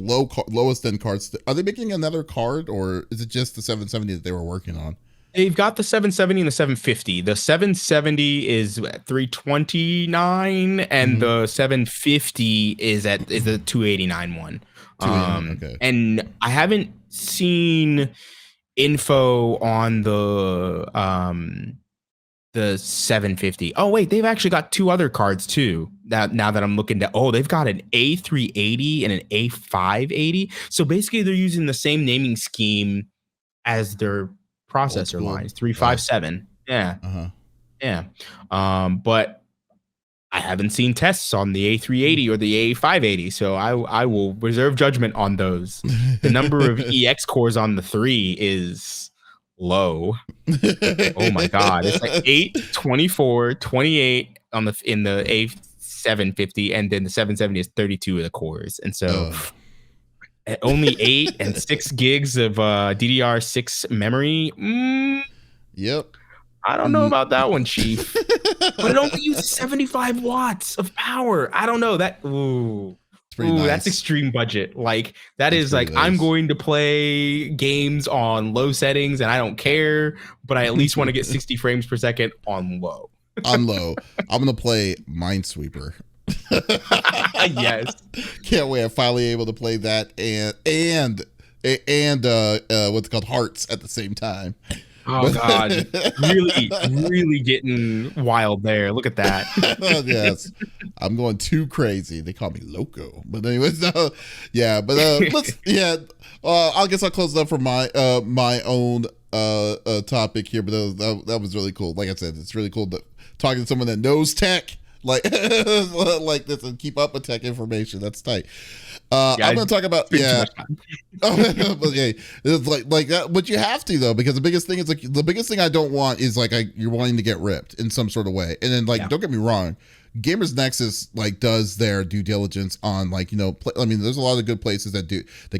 lowest end cards. Are they making another card, or is it just the 770 that they were working on? They've got the 770 and the 750. The 770 is at 329, and the 750 is the 289 one. Okay. And I haven't seen info on the 750. Oh wait, they've actually got 2 other cards too. Now that I'm looking at, they've got an A380 and an A580. So basically, they're using the same naming scheme as their processor lines, 357. Yeah. But I haven't seen tests on the A380 or the A580, so I will reserve judgment on those. The number of EX cores on the 3 is low. Oh my god, it's like 8, 24, 28 in the A750, and then the 770 is 32 of the cores, and so. Only 8 and 6 gigs of DDR6 memory. Yep. I don't know about that one, Chief. But it only uses 75 watts of power. I don't know that. Nice. That's extreme budget. Like that's like nice. I'm going to play games on low settings and I don't care, but I at least want to get 60 frames per second on low. I'm gonna play Minesweeper. Yes, can't wait. I'm finally able to play that and what's it called, Hearts at the same time. Oh god, really getting wild there. Look at that. Yes, I'm going too crazy. They call me loco, but anyways, I guess I'll close it up for my own topic here. But that was really cool. Like I said, it's really cool talking to someone that knows tech. Like this, and keep up with tech information. That's tight. I'm going to talk about but it's like that. But you have to though, because the biggest thing I don't want is like you're wanting to get ripped in some sort of way. And then don't get me wrong, Gamers Nexus does their due diligence on I mean, there's a lot of good places that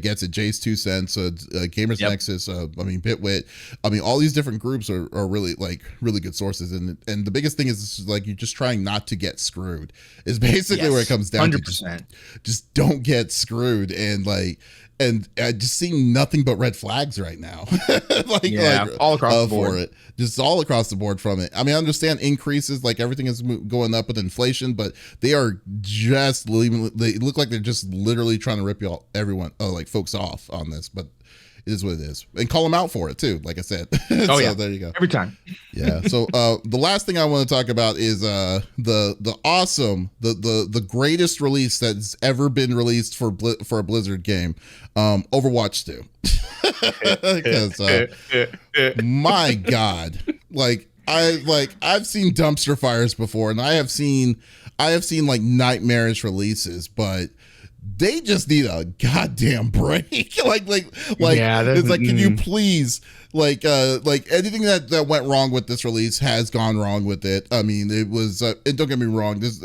gets it. Jay's 2 cents, Gamers Nexus, Bitwit. I mean, all these different groups are really really good sources. And the biggest thing is you're just trying not to get screwed. Is basically where it comes down 100%. to. Just don't get screwed. And just seeing nothing but red flags right now. All across the board. For it. Just all across the board from it. I mean, I understand increases, everything is going up with inflation, but they are just they look like they're just literally trying to rip folks off on this, but it is what it is. And call them out for it too, like I said. Oh, so there you go. Every time. Yeah. So the last thing I want to talk about is the awesome, the greatest release that's ever been released for a Blizzard game, Overwatch 2. Because my God, I've seen dumpster fires before, and I have seen nightmarish releases, but they just need a goddamn break. It's like, can you please, anything that went wrong with this release has gone wrong with it. I mean, it was, and don't get me wrong, this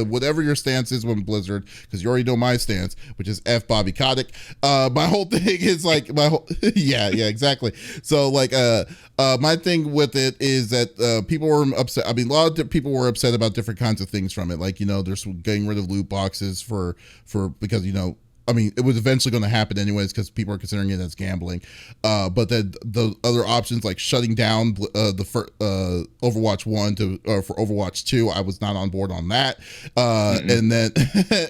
whatever your stance is when Blizzard, because you already know my stance, which is F Bobby Kotick. My whole thing is yeah, exactly. So my thing with it is that people were upset. I mean, a lot of people were upset about different kinds of things from it. There's getting rid of loot boxes because I mean, it was eventually going to happen anyways because people are considering it as gambling. But then the other options like shutting down Overwatch 1 for Overwatch 2, I was not on board on that. And then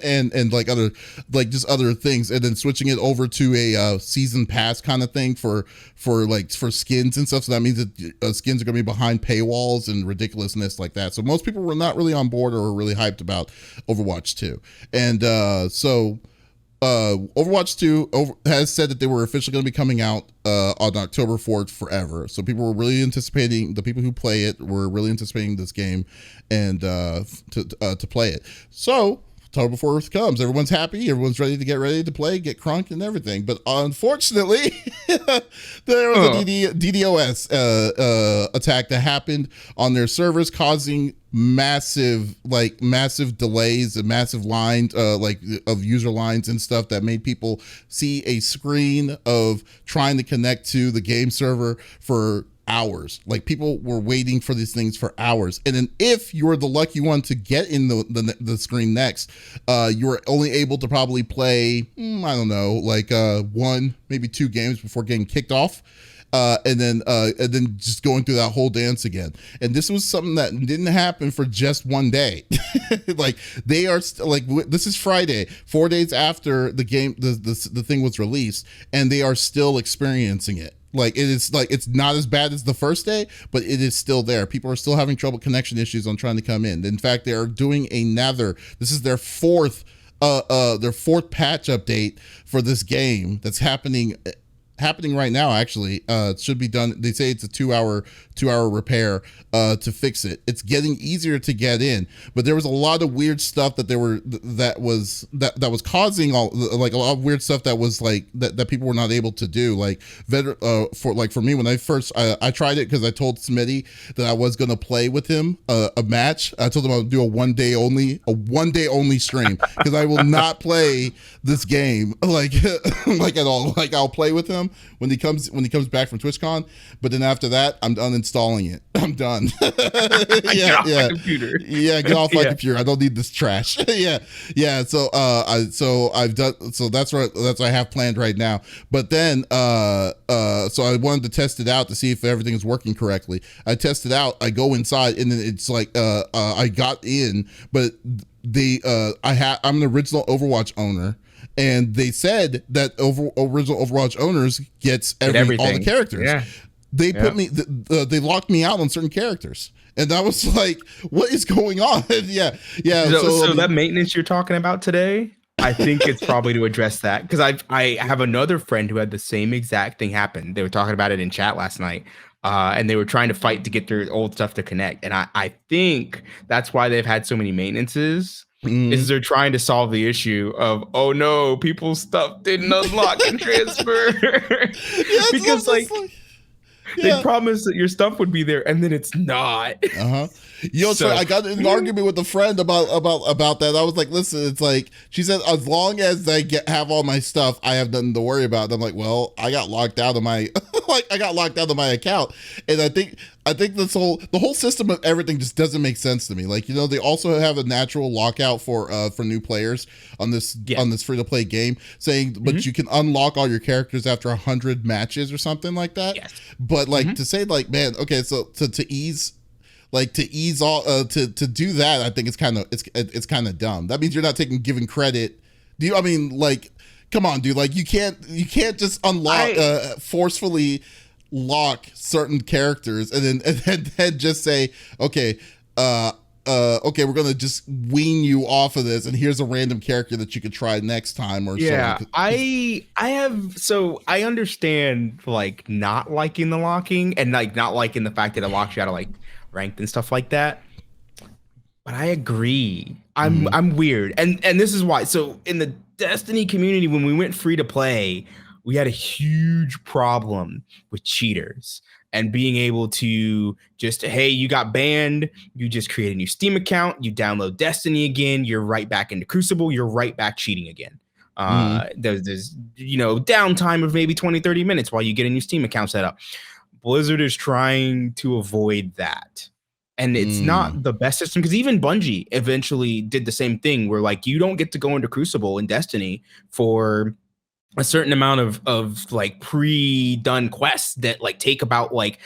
and like other like just other things, and then switching it over to a season pass kind of thing for skins and stuff. So that means that skins are going to be behind paywalls and ridiculousness like that. So most people were not really on board or were really hyped about Overwatch 2. And Overwatch 2 has said that they were officially going to be coming out on October 4th forever. So people were really anticipating, the people who play it were really anticipating this game and to play it. So October 4th comes, everyone's happy, everyone's ready to play, get crunked and everything. But unfortunately, there was a DDoS attack that happened on their servers, causing massive delays and massive lines of user lines and stuff that made people see a screen of trying to connect to the game server for hours. Like, people were waiting for these things for hours, and then if you were the lucky one to get in the screen next, you were only able to probably play I don't know, like one, maybe two games before getting kicked off. And then just going through that whole dance again. And this was something that didn't happen for just one day. Like, they are this is Friday, 4 days after the game, the thing was released, and they are still experiencing it. Like, it's not as bad as the first day, but it is still there. People are still having trouble connection issues on trying to come in. In fact, they are doing this is their fourth patch update for this game that's happening right now. Actually, it should be done. They say it's a two-hour repair to fix it. It's getting easier to get in, but there was a lot of weird stuff that was causing a lot of weird stuff that was like that people were not able to do. Like, for me, when I first I tried it because I told Smitty that I was gonna play with him a match. I told him I would do a one day only stream because I will not play this game like at all. Like, I'll play with him when he comes back from TwitchCon, but then after that, I'm unstalling it. I'm done. Get off my computer. Get off my computer. I don't need this trash. So that's what I have planned right now. But then so I wanted to test it out to see if everything is working correctly. I test it out. I go inside, and then it's like I got in, but I'm an original Overwatch owner. And they said that original Overwatch owners gets all the characters. Yeah. They put me, they locked me out on certain characters. And I was like, what is going on? Yeah. So that maintenance you're talking about today, I think it's probably to address that. Because I have another friend who had the same exact thing happen. They were talking about it in chat last night. And they were trying to fight to get their old stuff to connect. And I think that's why they've had so many maintenances. Is they're trying to solve the issue of, oh no, people's stuff didn't unlock and transfer. Because they promised that your stuff would be there, and then it's not. So I got in an argument with a friend about that. I was like, listen, it's like, she said, as long as I have all my stuff, I have nothing to worry about. And I'm like, well, I got locked out of my account, and I think the whole system of everything just doesn't make sense to me. Like, they also have a natural lockout for new players on this free to play game, saying, but you can unlock all your characters after 100 matches or something like that. Yes. But to say, like, man, okay, so to ease all to do that, I think it's kind of dumb. That means you're not giving credit. Come on, dude. Like, you can't just unlock forcefully lock certain characters and then just say, okay, we're gonna just wean you off of this, and here's a random character that you could try next time or something. I understand, like, not liking the locking and like not liking the fact that it locks you out of like ranked and stuff like that. But I agree. I'm weird. And this is why. So in the Destiny community, when we went free to play, we had a huge problem with cheaters and being able to just, hey, you got banned, you just create a new Steam account, you download Destiny again, you're right back into Crucible, you're right back cheating again. There's downtime of maybe 20-30 minutes while you get a new Steam account set up. Blizzard is trying to avoid that. And it's not the best system, because even Bungie eventually did the same thing where like you don't get to go into Crucible in Destiny for a certain amount of like pre-done quests that like take about like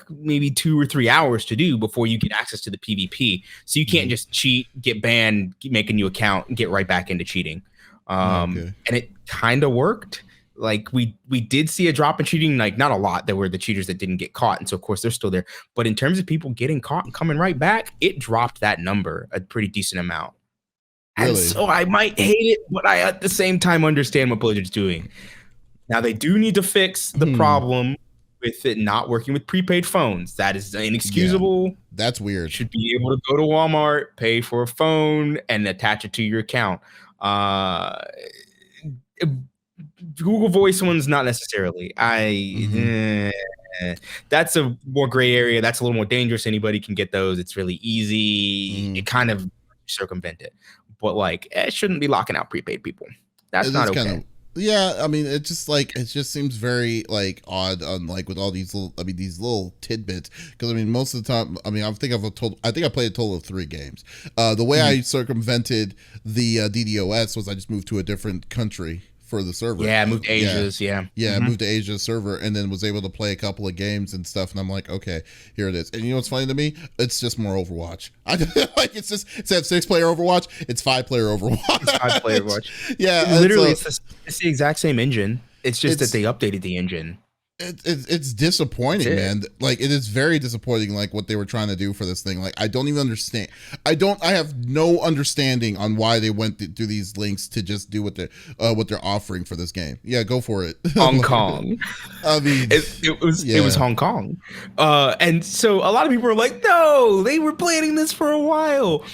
maybe 2 or 3 hours to do before you get access to the PvP. So you can't just cheat, get banned, make a new account, and get right back into cheating. And it kind of worked. Like we did see a drop in cheating, like not a lot. There were the cheaters that didn't get caught, and so of course they're still there. But in terms of people getting caught and coming right back, it dropped that number a pretty decent amount. Really? And so I might hate it, but I at the same time understand what Blizzard's doing. Now they do need to fix the problem with it not working with prepaid phones. That is inexcusable. Yeah, that's weird. You should be able to go to Walmart, pay for a phone, and attach it to your account. Google Voice ones, not necessarily. That's a more gray area. That's a little more dangerous. Anybody can get those. It's really easy. It kind of circumvent it, but like it shouldn't be locking out prepaid people. That's not okay. Yeah, I mean, it just seems very like odd on like with all these little tidbits, because I mean most of the time, I mean I think I played a total of 3 games. The way I circumvented the DDoS was I just moved to a different country for the server. Yeah, moved to Asia's. Moved to Asia's server, and then was able to play a couple of games and stuff. And I'm like, okay, here it is. And you know what's funny to me? It's just more Overwatch. I like it's just instead of 6-player Overwatch, it's 5-player Overwatch. It's 5-player Overwatch. Yeah, literally, it's the exact same engine. It's just that they updated the engine. It's disappointing, man. Like it is very disappointing, like what they were trying to do for this thing. Like I don't even understand. I have no understanding on why they went through these links to just do what they're offering for this game. Yeah, go for it. Hong Kong. I mean, it was Hong Kong, and so a lot of people are like, no, they were planning this for a while.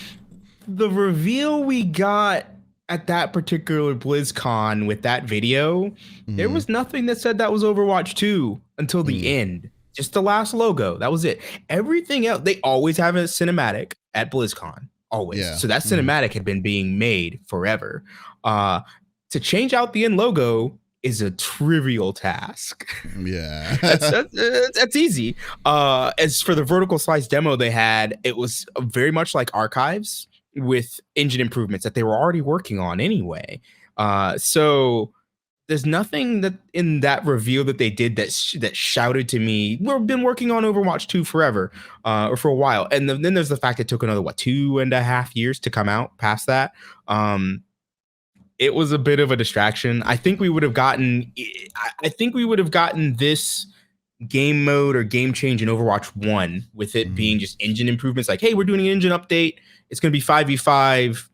The reveal we got at that particular BlizzCon with that video, there was nothing that said that was Overwatch 2 until the end. Just the last logo. That was it. Everything else, they always have a cinematic at BlizzCon. Always. Yeah. So that cinematic had been being made forever. To change out the end logo is a trivial task. Yeah. that's easy. As for the vertical slice demo they had, it was very much like Archives, with engine improvements that they were already working on anyway. So there's nothing that in that reveal that they did that shouted to me, we've been working on Overwatch 2 forever, or for a while. And then there's the fact it took another 2.5 years to come out past that. It was a bit of a distraction. I think we would have gotten this game mode or game change in Overwatch 1 with it being just engine improvements. Like, hey, we're doing an engine update. It's going to be 5v5,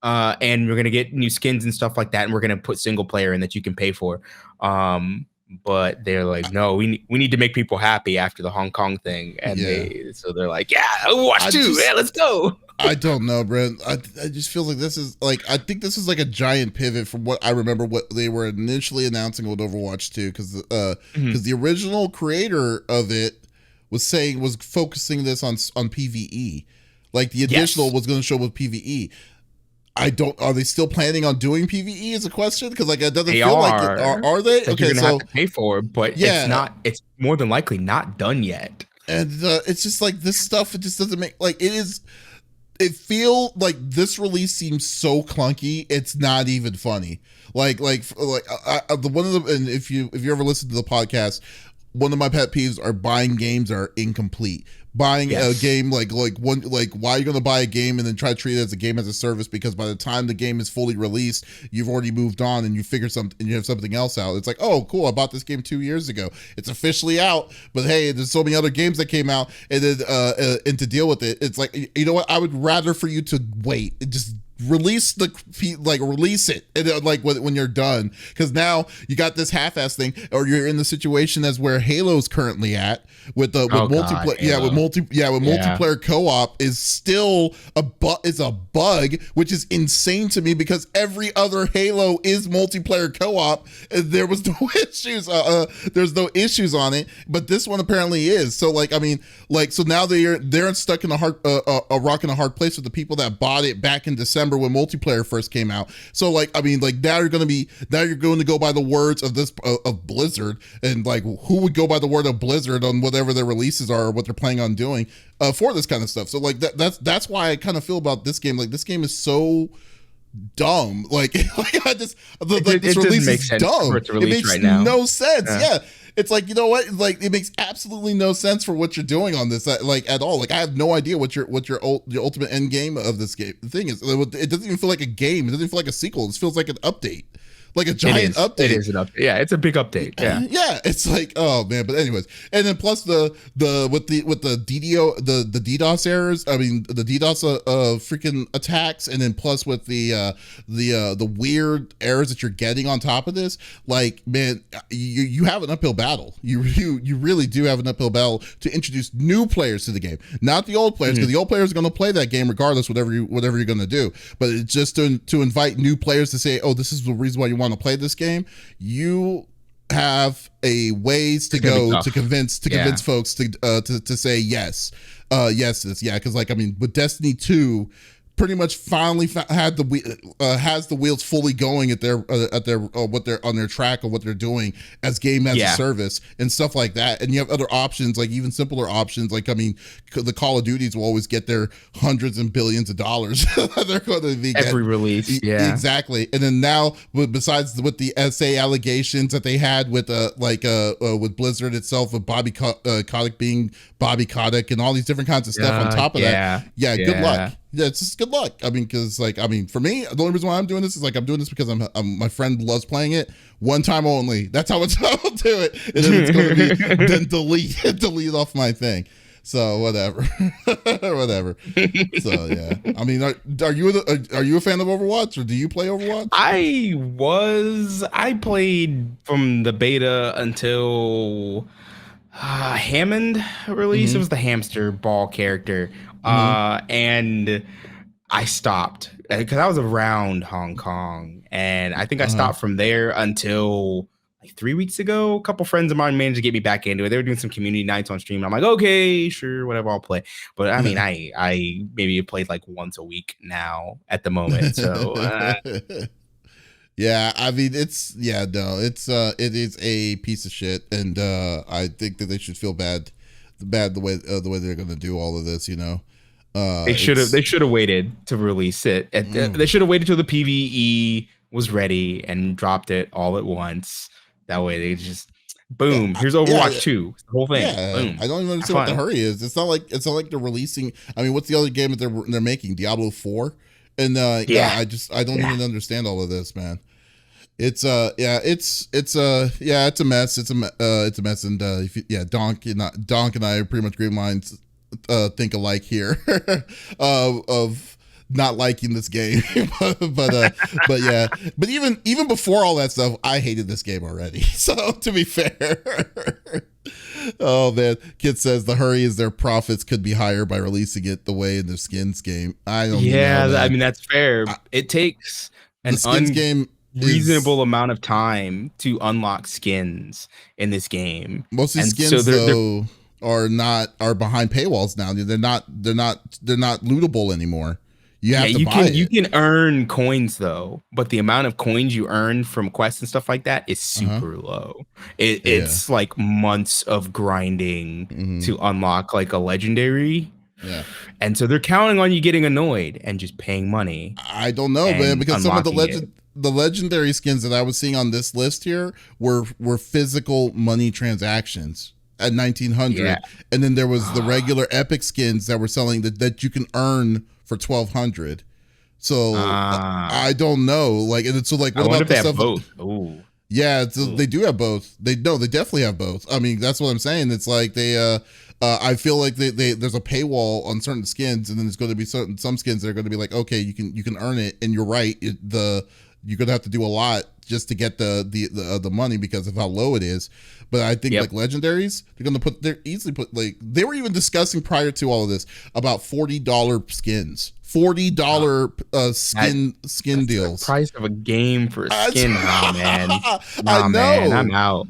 and we're going to get new skins and stuff like that, and we're going to put single player in that you can pay for. But they're like, no, we need to make people happy after the Hong Kong thing, and they're like, yeah, Overwatch 2, yeah, let's go. I don't know, Brent. I just feel like this is like, I think this is like a giant pivot from what I remember what they were initially announcing with Overwatch 2, because the original creator of it was focusing this on PvE. Like the additional was going to show with PvE. Are they still planning on doing PvE is a question? Because like it doesn't feel like it. Are they? Okay, you're gonna have to pay for it, but it's more than likely not done yet. And it's just like this stuff, it just doesn't make like it feel like this release seems so clunky, it's not even funny. Like one of the, and if you ever listen to the podcast, one of my pet peeves are buying games that are incomplete. Buying a game why are you going to buy a game and then try to treat it as a game as a service, because by the time the game is fully released, you've already moved on and you figure something and you have something else out. It's like, oh cool, I bought this game 2 years ago. It's officially out, but hey, there's so many other games that came out, and then and to deal with it, it's like, you know what? I would rather for you to wait and just release it and like when you're done, because now you got this half-ass thing, or you're in the situation as where Halo's currently at with multiplayer. Multiplayer co-op is still a bug, which is insane to me, because every other Halo is multiplayer co-op. There was no issues. There's no issues on it, but this one apparently is. So like, I mean, like, so now they're stuck in a rock and a hard place with the people that bought it back in December remember when multiplayer first came out. So like, I mean, like now you're going to go by the words of this of Blizzard, and like who would go by the word of Blizzard on whatever their releases are or what they're planning on doing for this kind of stuff. So like that's why I kind of feel about this game. Like this game is so dumb. Like this release is dumb. It makes right now. No sense. Yeah. It's like, you know what? Like it makes absolutely no sense for what you're doing on this, like at all. Like I have no idea what your ultimate end game of this game thing is. It doesn't even feel like a game. It doesn't feel like a sequel. It feels like an update. Like a giant update. It is an update. Yeah, it's a big update. Yeah. Yeah. It's like, oh man. But anyways, and then plus the DDoS errors. I mean the DDoS freaking attacks, and then plus with the weird errors that you're getting on top of this. Like, man, you have an uphill battle. You really do have an uphill battle to introduce new players to the game, not the old players, because the old players are going to play that game regardless, whatever you're going to do. But it's just to invite new players to say, oh, this is the reason why you want to play this game. You have a ways to go to convince folks to say yes to this. Yeah, because like, I mean, with Destiny 2 pretty much finally has the wheels fully going at their what they're on their track of what they're doing as game as a service and stuff like that. And you have other options, like even simpler options. Like, I mean, the Call of Duties will always get their hundreds and billions of dollars. They're going to be every release. Yeah, exactly. And then now, besides with the SA allegations that they had with with Blizzard itself, with Bobby Kotick being Bobby Kotick and all these different kinds of stuff on top of that. Yeah, good luck. Yeah, it's just good luck. I mean, because like, I mean, for me, the only reason why I'm doing this is like, I'm doing this because my friend loves playing it one time only. That's how I'll do it. And then it's going to be then delete off my thing. So whatever. So yeah, I mean, are you a fan of Overwatch, or do you play Overwatch? I played from the beta until Hammond release. It was the hamster ball character. And I stopped because I was around Hong Kong, and I think I stopped from there until like 3 weeks ago. A couple friends of mine managed to get me back into it. They were doing some community nights on stream. I'm like, okay, sure, whatever, I'll play. But I mean, I maybe played like once a week now at the moment. So yeah, I mean, it is a piece of shit, and I think that they should feel bad the way they're going to do all of this, you know. They should have waited to release it. They should have waited till the PvE was ready and dropped it all at once. That way they just boom. Here's Overwatch 2. The whole thing. Yeah, boom. I don't even understand what the hurry is. It's not like they're releasing. I mean, what's the other game that they're making? Diablo 4. And I don't even understand all of this, man. It's a mess. It's a mess. And Donk and I are pretty much green lines think alike here of not liking this game. but even before all that stuff, I hated this game already. So to be fair. Oh man, Kit says the hurry is their profits could be higher by releasing it the way in the skins game. I don't know. Yeah, I mean that's fair. It takes an reasonable amount of time to unlock skins in this game. Most of these skins though are behind paywalls now. They're not lootable anymore. You can earn coins though, but the amount of coins you earn from quests and stuff like that is super low. It's like months of grinding to unlock like a legendary. Yeah. And so they're counting on you getting annoyed and just paying money. I don't know, man, because some of the legendary skins that I was seeing on this list here were physical money transactions at 1900, and then there was the regular epic skins that were selling that you can earn for 1200. So I don't know, like, and so like, what about the stuff? Both? Ooh. Yeah, they do have both. They definitely have both. I mean, that's what I'm saying. It's like they I feel like there's a paywall on certain skins, and then there's going to be some skins that are going to be like, okay, you can earn it, and you're right. You're going to have to do a lot just to get the money because of how low it is. But I think like legendaries, they're easily put, like, they were even discussing prior to all of this about $40 skins. $40 skin deals. The price of a game for a skin now, man. I know. Man, I'm out.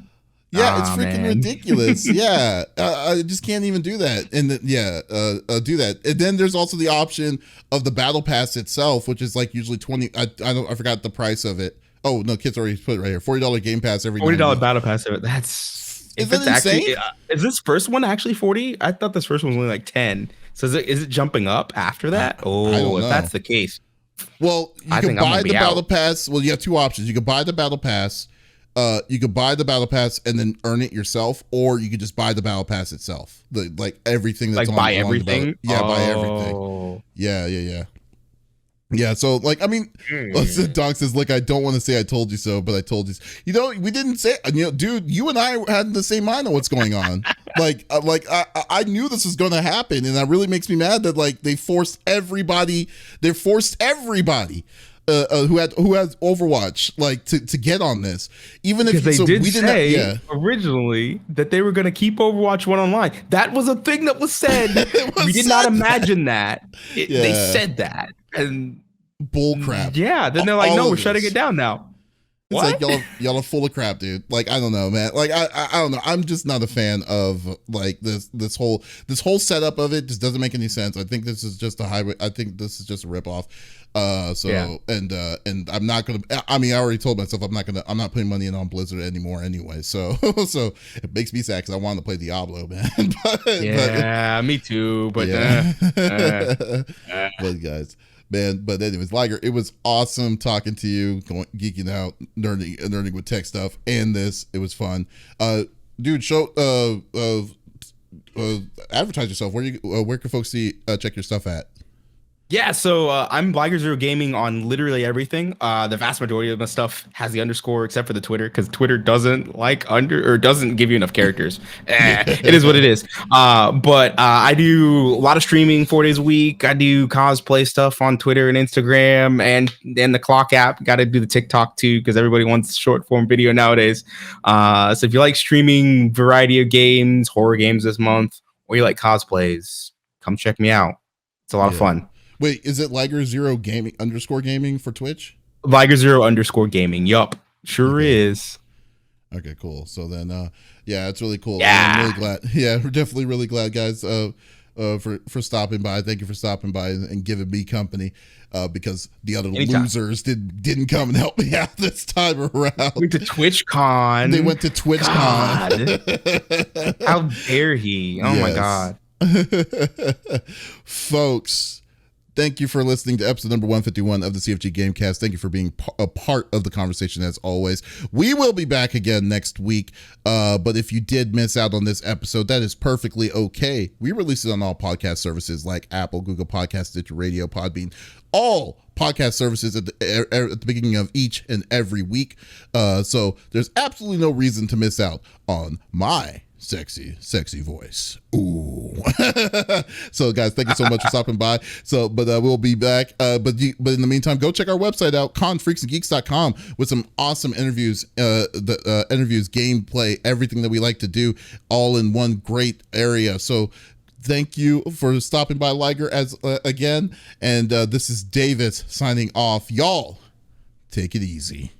Yeah, it's Oh freaking man. ridiculous. Yeah, I just can't even do that. And do that. And then there's also the option of the battle pass itself, which is like usually 20. I forgot the price of it. Oh no, Kit's already put it right here. $40 Game Pass every $40 9 months. battle pass. That's Is if that it's actually insane? is this first one actually 40? I thought this first one was only like 10. So is it jumping up after that? I don't Oh, if know. that's the case, Well, you I can think I'm buy gonna the be battle out. pass. Well, you have two options. You can buy the battle pass. You could buy the battle pass and then earn it yourself, or you could just buy the battle pass itself. Like everything that's Like on buy along the battle. everything. Yeah, buy everything. Oh. Yeah. Yeah, so like I mean, Doc says, "Look, I don't want to say I told you so, but I told you. You know, we didn't say. You know, dude, you and I had the same mind on what's going on. I knew this was going to happen, and that really makes me mad that like they forced everybody. They forced everybody who has Overwatch like to get on this, even if Because they did we say originally that they were going to keep Overwatch 1 online. That was a thing that was said. We did not imagine that. They said that. And bull crap. Yeah, then they're like, no, we're shutting it down now. It's what? like y'all are full of crap, dude. Like I don't know, man. Like I don't know. I'm just not a fan of like this whole setup of it. Just doesn't make any sense. I think this is just a highway. I think this is just a ripoff. And I'm not gonna. I mean, I already told myself I'm not putting money in on Blizzard anymore anyway. So so it makes me sad because I want to play Diablo, man. Me too. But but guys. Man, but anyways, Liger, it was awesome talking to you, geeking out, nerding with tech stuff, and this. It was fun. Dude, show advertise yourself. Where can folks check your stuff at? Yeah, so I'm Liger Zero Gaming on literally everything. The vast majority of my stuff has the underscore, except for the Twitter, because Twitter doesn't doesn't give you enough characters. It is what it is. But I do a lot of streaming 4 days a week. I do cosplay stuff on Twitter and Instagram, and the Clock app. Got to do the TikTok too, because everybody wants short form video nowadays. So if you like streaming variety of games, horror games this month, or you like cosplays, come check me out. It's a lot of fun. Wait, is it Liger Zero Gaming _gaming for Twitch? Liger Zero _gaming. Yup. Sure is. Okay, cool. So then yeah, it's really cool. Yeah. I'm really glad. Yeah, we're definitely really glad, guys, for stopping by. Thank you for stopping by and giving me company. Because the other losers didn't come and help me out this time around. Went to TwitchCon. They went to TwitchCon. How dare he? Oh my God. Folks, thank you for listening to episode number 151 of the CFG Game Cast. Thank you for being a part of the conversation as always. We will be back again next week. But if you did miss out on this episode, that is perfectly okay. We release it on all podcast services like Apple, Google Podcasts, Stitcher Radio, Podbean, all podcast services at the beginning of each and every week. So there's absolutely no reason to miss out on my sexy voice. Ooh. So guys, thank you so much for stopping by. So but we'll be back, but in the meantime, go check our website out, confreaksandgeeks.com, with some awesome interviews, interviews, gameplay, everything that we like to do, all in one great area. So thank you for stopping by, Liger, as again, and this is Davis signing off. Y'all take it easy.